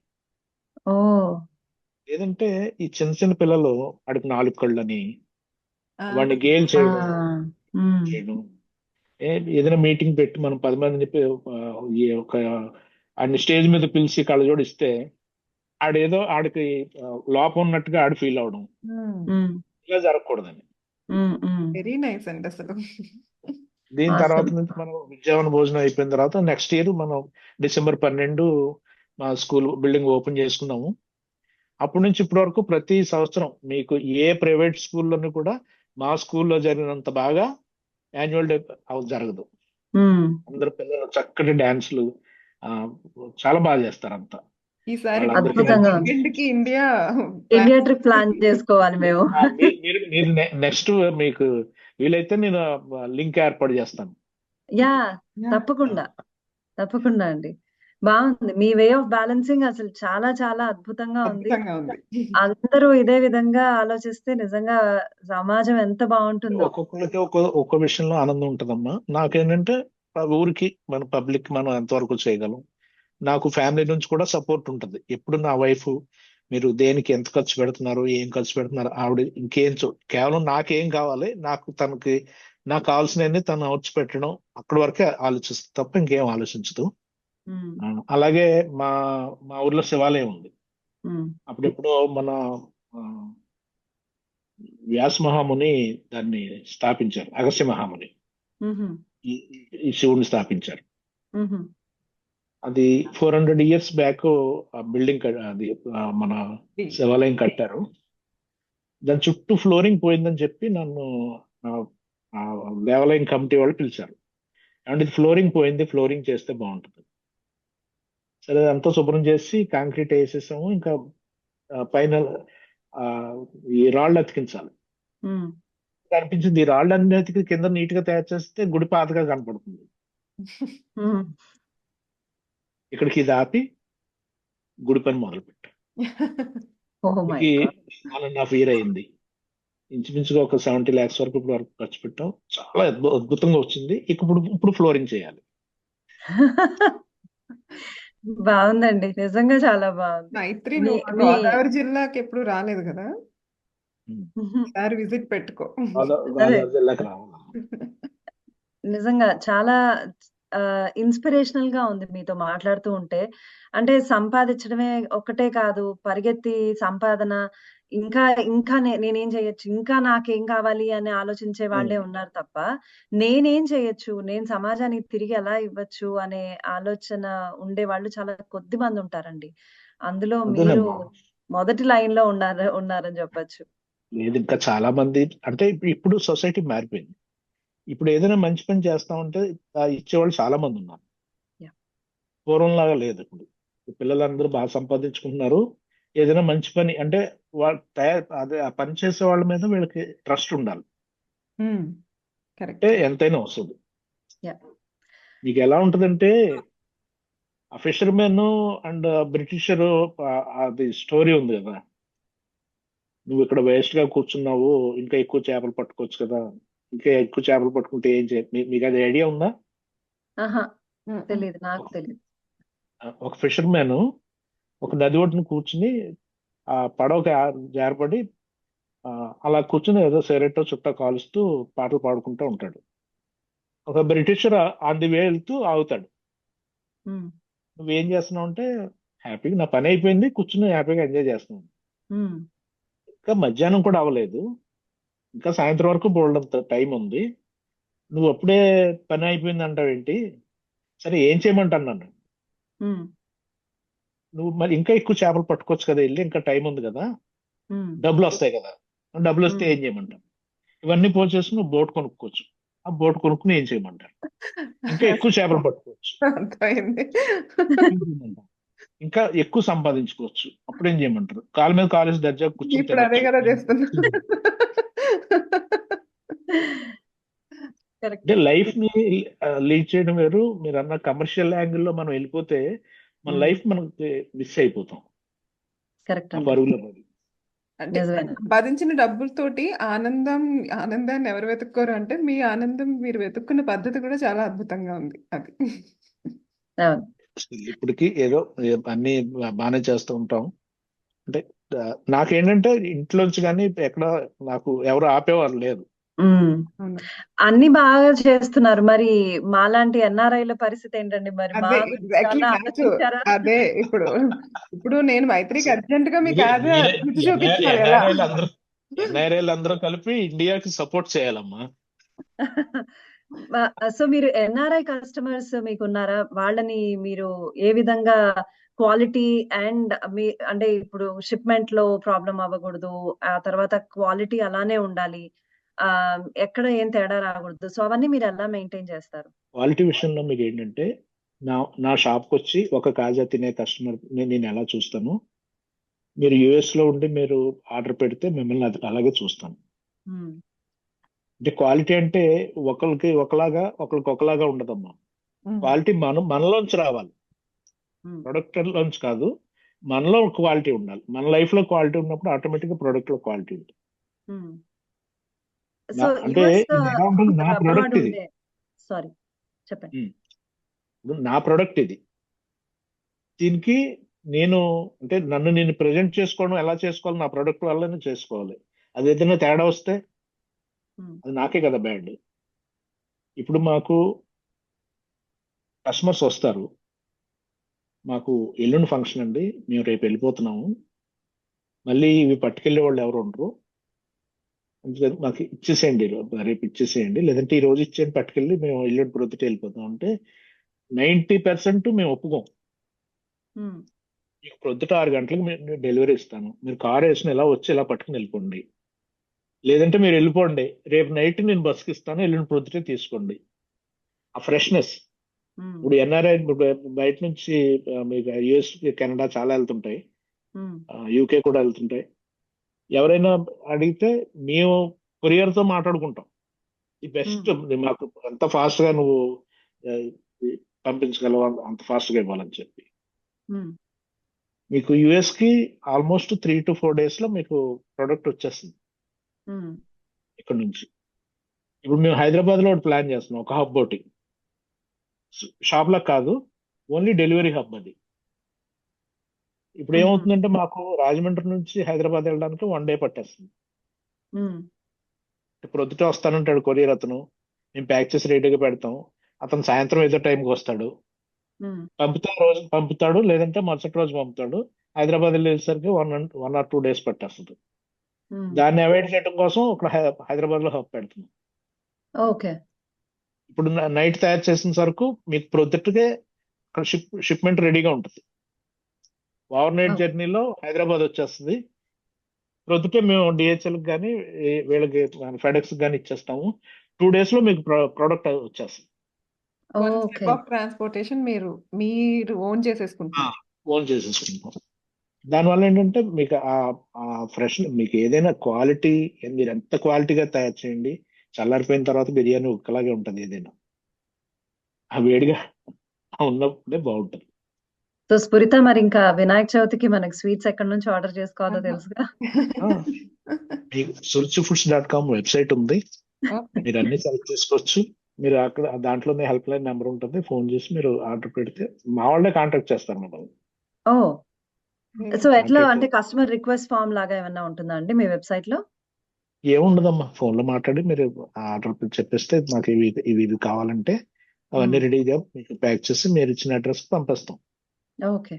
లేదంటే ఈ చిన్న చిన్న పిల్లలు వాడికి 4 కళ్ళని వాడిని గేల్ చేయడం. ఏదైనా మీటింగ్ పెట్టి మనం 10 మందిని ఒక ఆడిని స్టేజ్ మీద పిలిచి కళ్ళజోడు ఇస్తే ఆడేదో ఆడికి లోపం ఉన్నట్టుగా ఆడు ఫీల్ అవడం, ఇలా జరగకూడదని. వెరీ నైస్ అండి అసలు. దీని తర్వాత నుంచి మనం విద్యావన భోజనం అయిపోయిన తర్వాత నెక్స్ట్ ఇయర్ మనం December 12 మా స్కూల్ బిల్డింగ్ ఓపెన్ చేసుకున్నాము. అప్పటి నుంచి ఇప్పటి వరకు ప్రతి సంవత్సరం మీకు ఏ ప్రైవేట్ స్కూల్లోనూ కూడా మా స్కూల్లో జరిగినంత బాగా యాన్యువల్ డే జరగదు. అందరు పిల్లలు చక్కటి డాన్సులు చాలా బాగా చేస్తారు అంతా. ఈసారి ఇండియా ట్రిప్ ప్లాన్ చేసుకోవాలి మేము. మీరు నెక్స్ట్ మీకు వీలైతే నేను లింక్ ఏర్పాటు చేస్తాను. తప్పకుండా అండి. బాగుంది మీ వే ఆఫ్ బ్యాలెన్సింగ్, అసలు చాలా చాలా అద్భుతంగా ఉంది. అందరూ ఇదే విధంగా ఆలోచిస్తే నిజంగా సమాజం ఎంత బాగుంటుందో. ఒక్కొక్కరికి ఒక్క విషయంలో ఆనందం ఉంటుందమ్మా. నాకేంటంటే ఊరికి మన పబ్లిక్ మనం ఎంతవరకు చేయగలం. నాకు ఫ్యామిలీ నుంచి కూడా సపోర్ట్ ఉంటుంది. ఎప్పుడు నా వైఫ్ మీరు దేనికి ఎంత ఖర్చు పెడుతున్నారు, ఏం ఖర్చు పెడుతున్నారు, ఆవిడ ఇంకేం కేవలం నాకేం కావాలి, తనకి నాకు కావాల్సినవన్నీ తను అమర్చి పెట్టడం, అక్కడి వరకే ఆలోచిస్తుంది తప్ప ఇంకేం ఆలోచించదు. అలాగే మా ఊర్లో శివాలయం ఉంది. అప్పుడెప్పుడో మన వ్యాస మహాముని దాన్ని స్థాపించారు. అగస్త్య మహాముని ఈ శివుని స్థాపించారు. అది 400 ఇయర్స్ బ్యాక్ ఆ బిల్డింగ్ అది మన శివాలయం కట్టారు. దాని చుట్టూ ఫ్లోరింగ్ పోయిందని చెప్పి నన్ను ఆ, ఆ దేవాలయం కమిటీ వాళ్ళు పిలిచారు. అండ్ ఇది ఫ్లోరింగ్ పోయింది, ఫ్లోరింగ్ చేస్తే బాగుంటుంది. సరే అంతా శుభ్రం చేసి కాంక్రీట్ వేసేసాము. ఇంకా పైన ఆ, ఈ రాళ్ళు అతికించాలి. ఉమ్, అనిపించింది ఈ రాళ్ళు అన్ని అతికి కింద నీట్ గా తయారు చేస్తే గుడి పాతగా కనపడుతుంది. ఉమ్. ఇక్కడికి ఇది ఆపి గుడి పని మొదలు పెట్టాం. ఓ మై ఇప్పటికి గాడ్. 1.5 year అయింది. ఇంచుమించుగా ఒక 70 lakhs వరకు ఇప్పుడు వరకు ఖర్చు పెట్టాం. చాలా అద్భుతంగా వచ్చింది. ఇప్పుడు ఫ్లోరింగ్ చేయాలి. బాగుందండి, నిజంగా చాలా బాగుంది. మైత్రి, మీ నువ్వు మీ గోదావరి జిల్లాకి ఎప్పుడు రాలేదు కదా? ఉహు. ఒకసారి విజిట్ పెట్టుకో. అదే గోదావరి జిల్లాకి రావాలి. నిజంగా చాలా ఇన్స్పిరేషనల్ గా ఉంది మీతో మాట్లాడుతూ ఉంటే. అంటే సంపాదించడమే ఒక్కటే కాదు, పరిగెత్తి సంపాదన ఇంకా ఇంకా నేనేం చేయొచ్చు, ఇంకా నాకేం కావాలి అని ఆలోచించే వాళ్ళే ఉన్నారు తప్ప, నేనేం చేయొచ్చు, నేను సమాజానికి తిరిగి ఎలా ఇవ్వచ్చు అనే ఆలోచన ఉండేవాళ్ళు చాలా కొద్ది మంది ఉంటారండి. అందులో మీరు అదేనమ్మా. మొదటి లైన్ లో ఉన్నారని చెప్పొచ్చు. లేదు, ఇంకా చాలా మంది అంటే ఇప్పుడు సొసైటీ మారిపోయింది. ఇప్పుడు ఏదైనా మంచి పని చేస్తామంటే ఇచ్చేవాళ్ళు చాలా మంది ఉన్నారు. Yeah. పూర్వంలాగా లేదు ఇప్పుడు. పిల్లలందరూ బాగా సంపాదించుకుంటున్నారు. ఏదైనా మంచి పని అంటే వాళ్ళు అదే ఆ పని చేసే వాళ్ళ మీద వీళ్ళకి ట్రస్ట్ ఉండాలి. కరెక్ట్. అంటే ఎంతైనా వస్తుంది. Yeah. మీకు ఎలా ఉంటుందంటే ఆ ఫిషర్మెన్ అండ్ బ్రిటిషర్ అది స్టోరీ ఉంది కదా. నువ్వు ఇక్కడ వేస్ట్ గా కూర్చున్నావు, ఇంకా ఎక్కువ చేపలు పట్టుకోవచ్చు కదా, ఇంకా ఎక్కువ చేపలు పట్టుకుంటే ఏం మీకు అది ఐడియా ఉందా? ఆహా, తెలియదు, నాకు తెలియదు. ఒక ఫిషర్మెన్ ఒక నది ఒడ్డున కూర్చుని ఆ పడవ జారపడి అలా కూర్చుని ఏదో సిగరెట్ చుట్టా కాలుస్తూ పాటలు పాడుకుంటూ ఉంటాడు. ఒక బ్రిటిషర్ ఆన్ ది వే వెళ్తూ ఆగుతాడు. ఉమ్, నువ్వేం చేస్తున్నావు అంటే, హ్యాపీగా నా పని అయిపోయింది, కూర్చుని హ్యాపీగా ఎంజాయ్ చేస్తున్నాను. ఉమ్, ఇంకా మధ్యాహ్నం కూడా అవ్వలేదు, ఇంకా సాయంత్రం వరకు బోల్డంత టైం ఉంది, నువ్వు అప్పుడే పని అయిపోయింది అంటావు ఏంటి? సరే ఏం చేయమంటాను నన్ను? ఉమ్, నువ్వు మరి ఇంకా ఎక్కువ చేపలు పట్టుకోవచ్చు కదా, వెళ్ళి ఇంకా టైం ఉంది కదా, ఉమ్, డబ్బులు వస్తాయి కదా, డబ్బులు వస్తే ఉమ్. ఏం చేయమంటావు? ఇవన్నీ పోసేసి నువ్వు బోట్ కొనుక్కోవచ్చు. ఆ బోట్ కొనుక్కుని ఏం చేయమంటారు? ఇంకా ఎక్కువ చేపలు పట్టుకోవచ్చు. అర్థమైంది. ఏం చేయమంటారు? ఇంకా ఎక్కువ సంపాదించుకోవచ్చు. అప్పుడు ఏం చేయమంటారు? కాలు మీద కాలేసి దర్జా కూర్చొని ఇప్పుడు అదే తినొచ్చు. కదా చేస్తున్నా. కరెక్ట్. అంటే లైఫ్ ని లీడ్ చేయడం వేరు. మీరు అన్న కమర్షియల్ యాంగిల్లో మనం వెళ్ళిపోతే మన లైఫ్ మనకి మిస్ అయిపోతాం కరెక్ట్ ఆ అండి, పరుగులో పడి. అంటే నిజమేనండి. సంపాదించిన డబ్బులతోటి ఆనందాన్ని ఎవరు వెతుక్కోరు అంటే, మీ ఆనందం మీరు వెతుక్కున్న పద్ధతి కూడా చాలా అద్భుతంగా ఉంది. అది అవును. ఇప్పటికి ఏదో అన్ని బాగానే చేస్తూ ఉంటాం. అంటే నాకేంటంటే ఇంట్లోంచి కానీ ఎక్కడ నాకు ఎవరు ఆపేవారు లేదు. ఉమ్. అవును. అన్ని బాగా చేస్తున్నారు. మరి మాలాంటి ఎన్ఆర్ఐల పరిస్థితి ఏంటండి? మరి మా అదే గురించి ఎగ్జాక్ట్లీ ఏమన్నా నాకు ఆలోచించారా? అదే ఇప్పుడు నేను మైత్రికి అర్జెంట్ గా మీ మీరే కాదు మీరే రుచి చూపించాలి కదా. ఎన్ఐఏలు అందరూ కలిపి ఇండియాకి సపోర్ట్ చేయాలమ్మా. సో మీరు ఎన్ఆర్ఐ కస్టమర్స్ మీకున్నారా? వాళ్ళని మీరు ఏ విధంగా క్వాలిటీ అండ్ మీ అంటే ఇప్పుడు షిప్మెంట్ లో ప్రాబ్లం అవ్వకూడదు, ఆ తర్వాత క్వాలిటీ అలానే ఉండాలి, ఎక్కడ ఏం తేడా రాకూడదు, సో అవన్నీ మీరు ఎలా మెయింటైన్ చేస్తారు? క్వాలిటీ విషయంలో మీకు ఏంటంటే, నా షాప్కి వచ్చి ఒక కాజా తినే కస్టమర్ నేను ఎలా చూస్తాను, మీరు యుఎస్ లో ఉండి మీరు ఆర్డర్ పెడితే మిమ్మల్ని అది అలాగే చూస్తాను. ఉమ్, అంటే క్వాలిటీ అంటే ఒకరికి ఒకలాగా ఉండదమ్మా. ఉమ్. క్వాలిటీ మనలోంచి రావాలి, ఉమ్, ప్రొడక్ట్ లోంచి కాదు. మనలో క్వాలిటీ ఉండాలి. మన లైఫ్ లో క్వాలిటీ ఉన్నప్పుడు ఆటోమేటిక్ గా ప్రొడక్ట్ లో క్వాలిటీ ఉంటుంది. ఉమ్. సో అంటే యుఎస్ ఇది ఎలా ఉంటుంది, నా అబ్రాడ్ ప్రొడక్ట్ ఇది. ఉండే, సారీ చెప్పండి. ఇప్పుడు నా ప్రొడక్ట్ ఇది, దీనికి నేను అంటే నన్ను నేను ప్రజెంట్ చేసుకోవడం ఎలా చేసుకోవాలి, నా ప్రొడక్ట్ వల్లనే చేసుకోవాలి. అది ఏదైనా తేడా వస్తే ఉమ్, అది నాకే కదా బ్యాడ్. ఇప్పుడు మాకు కస్టమర్స్ వస్తారు, మాకు ఎల్లుండి ఫంక్షన్ అండి, మేము రేపు వెళ్ళిపోతున్నాము, మళ్ళీ ఇవి పట్టుకెళ్ళే వాళ్ళు ఎవరు ఉండరు, అందుకని మాకు ఇచ్చేసేయండి, రేపు ఇచ్చేసేయండి, లేదంటే ఈ రోజు ఇచ్చేయండి పట్టుకెళ్ళి మేము ఎల్లుండి ప్రొద్దుట వెళ్ళిపోతాం అంటే 90% మేము ఒప్పుకోం. ఉమ్, మీకు ప్రొద్దుట 6 గంటలకు నేను డెలివరీ ఇస్తాను, మీరు కారు వేసుకుని ఇలా వచ్చి ఇలా పట్టుకుని వెళ్ళిపోండి, లేదంటే మీరు వెళ్ళిపోండి, రేపు నైట్ నేను బస్కి ఇస్తాను, ఎల్లుండి ప్రొద్దుటే తీసుకోండి. ఆ ఫ్రెష్నెస్. ఉమ్, ఇప్పుడు ఎన్ఆర్ఐ బయట నుంచి మీకు యుఎస్ కెనడా చాలా వెళ్తుంటాయి, ఉమ్, యూకే కూడా వెళ్తుంటాయి. ఎవరైనా అడిగితే మేము కొరియర్తో మాట్లాడుకుంటాం, ఈ బెస్ట్ మాకు ఎంత ఫాస్ట్ గా నువ్వు ఆ, పంపించగలవు అంత ఫాస్ట్ గా ఇవ్వాలని చెప్పి. ఉమ్, మీకు యుఎస్ కి ఆల్మోస్ట్ 3 to 4 days లో మీకు ప్రొడక్ట్ వచ్చేస్తుంది ఉమ్, ఇక్కడ నుంచి. ఇప్పుడు మేము హైదరాబాద్ లో ప్లాన్ చేస్తున్నాం, ఒక హబ్ ఒకటి, షాప్ లా కాదు, ఓన్లీ డెలివరీ హబ్ అది. ఇప్పుడు ఉమ్, ఏమవుతుందంటే మాకు రాజమండ్రి నుంచి హైదరాబాద్ వెళ్ళడానికి 1 day పట్టేస్తుంది. ఉమ్, ప్రొద్దుట వస్తానంటాడు కొరియర్ అతను, మేము ప్యాక్ చేసి రెడీగా పెడతాం, అతను సాయంత్రం ఏదో టైంకి వస్తాడు, ఉమ్, రోజు పంపుతాడు, లేదంటే మరుసటి రోజు పంపుతాడు. హైదరాబాద్ వెళ్ళేసరికి 1 or 2 days పట్టేస్తుంది. ఉమ్. దాన్ని అవాయిడ్ చేయడం కోసం ఇక్కడ హైదరాబాద్ లో హబ్ పెడుతున్నాం. ఓకే. ఇప్పుడు నైట్ తయారు చేసిన సరుకు మీకు ప్రొద్దుటకే అక్కడ షిప్మెంట్ రెడీగా ఉంటుంది. Over night okay. జర్నీలో హైదరాబాద్ వచ్చేస్తుంది. ప్రొద్దుటే మేము డిహెచ్ఎల్ కానీ వీళ్ళకి ఫెడెక్స్ కానీ ఇచ్చేస్తాము. 2 days లో మీకు ప్రోడక్ట్ వచ్చేస్తుంది. One okay. Step of transportation మీరు ఓన్ చేసేసుకుంటున్నారు. ఓన్ చేసేసుకుంటాం. దానివల్ల ఏంటంటే మీకు ఆ ఫ్రెష్, మీకు ఏదైనా క్వాలిటీ, మీరు ఎంత క్వాలిటీగా తయారు చేయండి, చల్లారిపోయిన తర్వాత బిర్యానీ ఒక్కలాగే ఉంటుంది. ఏదైనా ఆ వేడిగా ఉన్నప్పుడే బాగుంటుంది. సో స్ఫురిత, మరి ఇంకా వినాయక చవితికి మనకి స్వీట్స్ ఎక్కడి నుంచి ఆర్డర్ చేసుకోవాలో తెలుసుగా. మీకు surchifoods.com వెబ్సైట్ ఉంది, ఓకే. మీరు అన్ని సెలెక్ట్ చేసుకోవచ్చు. మీరు అక్కడ దాంట్లోనే హెల్ప్ లైన్ నెంబర్ ఉంటుంది, ఫోన్ చేసి మీరు ఆర్డర్ పెడితే మా వాళ్ళే కాంటాక్ట్ చేస్తారు మిమ్మల్ని. ఓ, సో ఎట్లా కాంటాక్ట్ అంటే కస్టమర్ రిక్వెస్ట్ ఫామ్ లాగా ఏమన్నా ఉంటుందా అండి మీ వెబ్సైట్ లో? ఏముండదమ్మా, ఫోన్ లో మాట్లాడి మీరు ఆర్డర్ చెప్పేస్తే మాకు ఇవి ఇవి ఇవి కావాలంటే అవన్నీ రెడీగా మీకు ప్యాక్ చేసి మీరు ఇచ్చిన అడ్రస్ పంపిస్తాం. Okay.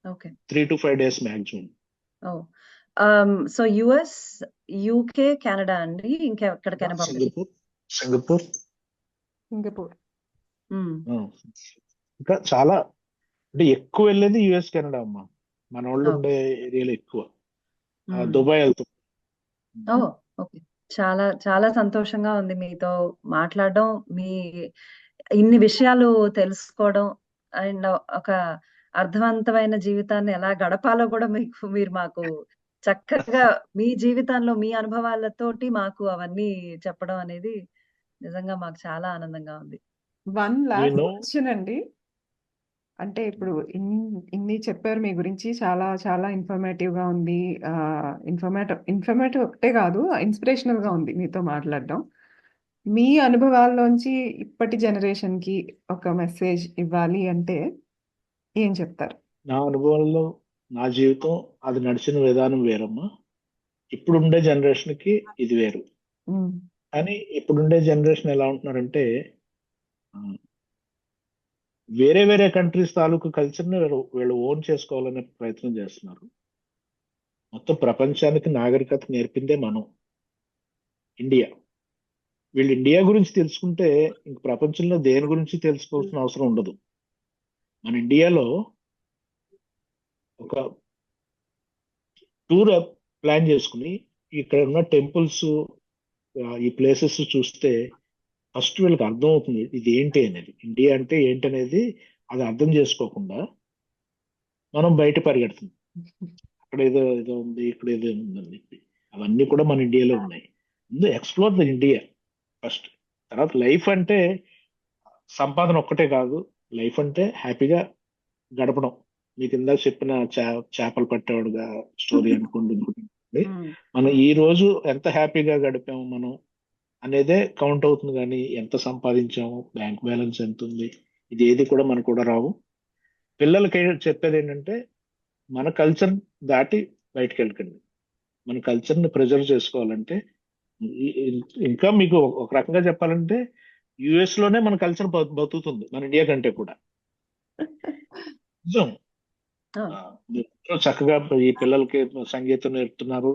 Okay. 3 to 5 days maximum. Oh, so US, UK, Canada అండి, ఇంకెక్కడికైనా పంపించండి. సింగపూర్. సింగపూర్. ఇంకా చాలా, అంటే ఎక్కువ వెళ్ళేది యుఎస్ కెనడా అమ్మా, మన వాళ్ళు ఉండే ఏరియాలో ఎక్కువ. దుబాయ్ వెళ్తాం. ఓ, ఓకే. చాలా చాలా సంతోషంగా ఉంది మీతో మాట్లాడడం, మీ ఇన్ని విషయాలు తెలుసుకోవడం, అండ్ ఒక అర్థవంతమైన జీవితాన్ని ఎలా గడపాలో కూడా మీరు మాకు చక్కగా మీ జీవితంలో మీ అనుభవాలతోటి మాకు అవన్నీ చెప్పడం అనేది నిజంగా మాకు చాలా ఆనందంగా ఉంది. 1 last నేను క్వశ్చన్ అండి. అంటే ఇప్పుడు ఇన్ని చెప్పారు మీ గురించి, చాలా చాలా ఇన్ఫర్మేటివ్ గా ఉంది. ఇన్ఫర్మేటివ్ ఒకటే కాదు, ఇన్స్పిరేషనల్ గా ఉంది మీతో మాట్లాడడం. మీ అనుభవాల్లోంచి ఇప్పటి జనరేషన్ కి ఒక మెసేజ్ ఇవ్వాలి అంటే ఏం చెప్తారు? నా అనుభవంలో నా జీవితం అది నడిచిన విధానం వేరమ్మా. ఇప్పుడుండే జనరేషన్ కి ఇది వేరు. కానీ ఇప్పుడుండే జనరేషన్ ఎలా ఉంటున్నారంటే ఆ, వేరే వేరే కంట్రీస్ తాలూకు కల్చర్ని వీళ్ళు ఓన్ చేసుకోవాలనే ప్రయత్నం చేస్తున్నారు. మొత్తం ప్రపంచానికి నాగరికత నేర్పిందే మనం, ఇండియా. వీళ్ళు ఇండియా గురించి తెలుసుకుంటే ఇంక ప్రపంచంలో దేని గురించి తెలుసుకోవాల్సిన అవసరం ఉండదు. మన ఇండియాలో ఒక టూర్ ప్లాన్ చేసుకుని ఇక్కడ ఉన్న టెంపుల్స్, ఈ ప్లేసెస్ చూస్తే ఫస్ట్ వీళ్ళకి అర్థం అవుతుంది ఇది ఏంటి అనేది, ఇండియా అంటే ఏంటి అనేది. అది అర్థం చేసుకోకుండా మనం బయట పరిగెడుతుంది, అక్కడ ఏదో ఏదో ఉంది, ఇక్కడ ఏదో ఉందని చెప్పి. అవన్నీ కూడా మన ఇండియాలో ఉన్నాయి. ముందు ఎక్స్ప్లోర్ ద ఇండియా ఫస్ట్. తర్వాత లైఫ్ అంటే సంపాదన ఒక్కటే కాదు, లైఫ్ అంటే హ్యాపీగా గడపడం. మీకు ఇందాక చెప్పిన చేపలు పట్టేవాడుగా స్టోరీ అనుకోండి, మనం ఈ రోజు ఎంత హ్యాపీగా గడిపాము మనం అనేదే కౌంట్ అవుతుంది. కానీ ఎంత సంపాదించాము, బ్యాంక్ బ్యాలెన్స్ ఎంత ఉంది, ఇది ఏది కూడా మనకు కూడా రావు. పిల్లలకి చెప్పేది ఏంటంటే మన కల్చర్ దాటి బయటకు వెళ్ళకండి. మన కల్చర్ని ప్రిజర్వ్ చేసుకోవాలంటే ఇంకా మీకు ఒక రకంగా చెప్పాలంటే యుఎస్ లోనే మన కల్చర్ బతుకుతుంది మన ఇండియా కంటే కూడా. నిజం. చక్కగా ఈ పిల్లలకి సంగీతం నేర్పుతున్నారు,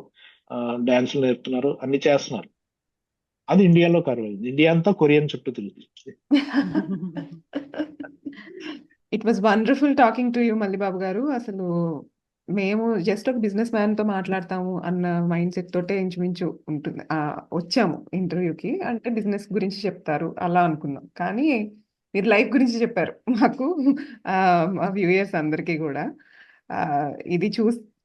డాన్సులు నేర్పుతున్నారు, అన్ని చేస్తున్నారు. అది ఇండియాలో కరువైంది. ఇండియా అంతా కొరియన్ చుట్టూ తిరుగుతుంది. It was wonderful talking to you Mallibabu గారు. అసలు మేము జస్ట్ ఒక బిజినెస్ మ్యాన్తో మాట్లాడతాము అన్న మైండ్ సెట్ తోటే ఇంచుమించు ఉంటుంది. వచ్చాము ఇంటర్వ్యూకి, అంటే బిజినెస్ గురించి చెప్తారు అలా అనుకున్నాం. కానీ మీరు లైఫ్ గురించి చెప్పారు మాకు, మా వ్యూయర్స్ అందరికీ కూడా. ఇది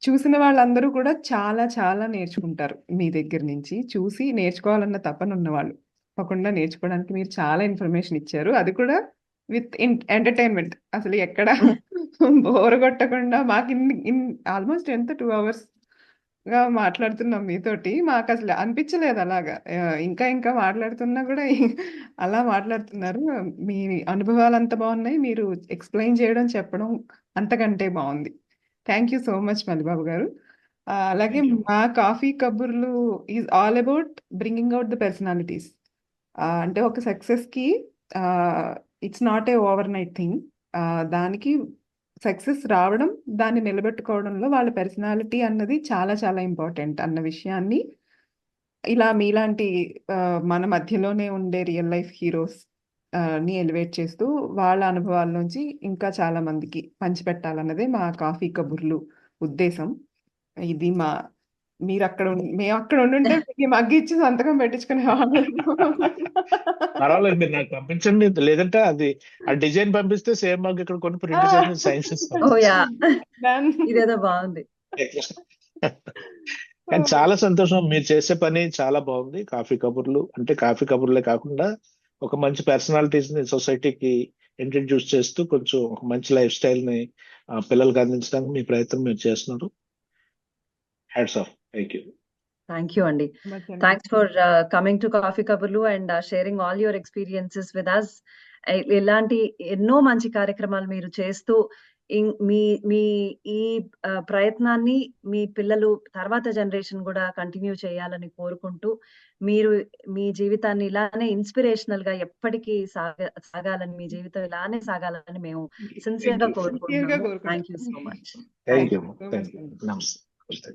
చూసిన వాళ్ళందరూ కూడా చాలా చాలా నేర్చుకుంటారు మీ దగ్గర నుంచి. చూసి నేర్చుకోవాలన్న తపన ఉన్నవాళ్ళు తప్పకుండా నేర్చుకోవడానికి మీరు చాలా ఇన్ఫర్మేషన్ ఇచ్చారు. అది కూడా విత్ ఎంటర్టైన్మెంట్. అసలు ఎక్కడ బోర్ కొట్టకుండా మాకు ఆల్మోస్ట్ ఎంత 2 hours గా మాట్లాడుతున్నాం మీతోటి. మాకు అసలు అనిపించలేదు అలాగా. ఇంకా ఇంకా మాట్లాడుతున్నా కూడా అలా మాట్లాడుతున్నారు. మీ అనుభవాలు అంత బాగున్నాయి, మీరు ఎక్స్ప్లెయిన్ చేయడం చెప్పడం అంతకంటే బాగుంది. Thank you so much Mallibabu గారు. అలాగే థ్యాంక్ యూ. మా coffee Kaburlu is all about bringing out the personalities. అంటే ఒక సక్సెస్కి it's not a overnight thing. దానికి సక్సెస్ రావడం, దాన్ని నిలబెట్టుకోవడంలో వాళ్ళ పర్సనాలిటీ అన్నది చాలా చాలా ఇంపార్టెంట్ అన్న విషయాన్ని ఇలా మీలాంటి మన మధ్యలోనే ఉండే రియల్ లైఫ్ హీరోస్ ని ఎలివేట్ చేస్తూ వాళ్ళ అనుభవాల నుంచి ఇంకా చాలా మందికి పంచిపెట్టాలన్నదే మా కాఫీ కబుర్లు ఉద్దేశం. ఇది మీరు అక్కడ మేము అక్కడ ఉండుంటే మీకు మగ్గి ఇచ్చి సంతకం పెట్టించుకునే పర్వాలేదు, మీరు నాకు పంపించండి. లేదంటే అది ఆ డిజైన్ పంపిస్తే సేమ్ మాకు ఇక్కడ కొన్ని ప్రింట్ చేసి సైన్స్ ఇస్తాం. ఓ యా, ఇదేదో బాగుంది. కానీ చాలా సంతోషం, మీరు చేసే పని చాలా బాగుంది. కాఫీ కబుర్లు అంటే కాఫీ కబుర్లే కాకుండా ఒక మంచి పర్సనాలిటీస్ ని సొసైటీకి ఇంట్రడ్యూస్ చేస్తూ కొంచెం ఒక మంచి లైఫ్ స్టైల్ ని పిల్లలకు అందించడానికి మీ ప్రయత్నం మీరు చేస్తున్నారు. Hats off. Thank you. Thank you అండి. Thanks for coming to coffee Kaburlu and sharing all your experiences with us. ఇలాంటి ఎన్నో మంచి కార్యక్రమాలు మీరు చేస్తూ మీ మీ ఈ ప్రయత్నాన్ని మీ పిల్లలు తర్వాత జనరేషన్ కూడా కంటిన్యూ చేయాలని కోరుకుంటూ, మీరు మీ జీవితాన్ని ఇలానే ఇన్స్పిరేషనల్ గా ఎప్పటికీ సాగాలని, మీ జీవితం ఇలానే సాగాలని మేము సిన్సియర్ గా కోరుకుంటున్నాము. Thank you so much. Thank you. నమస్తే.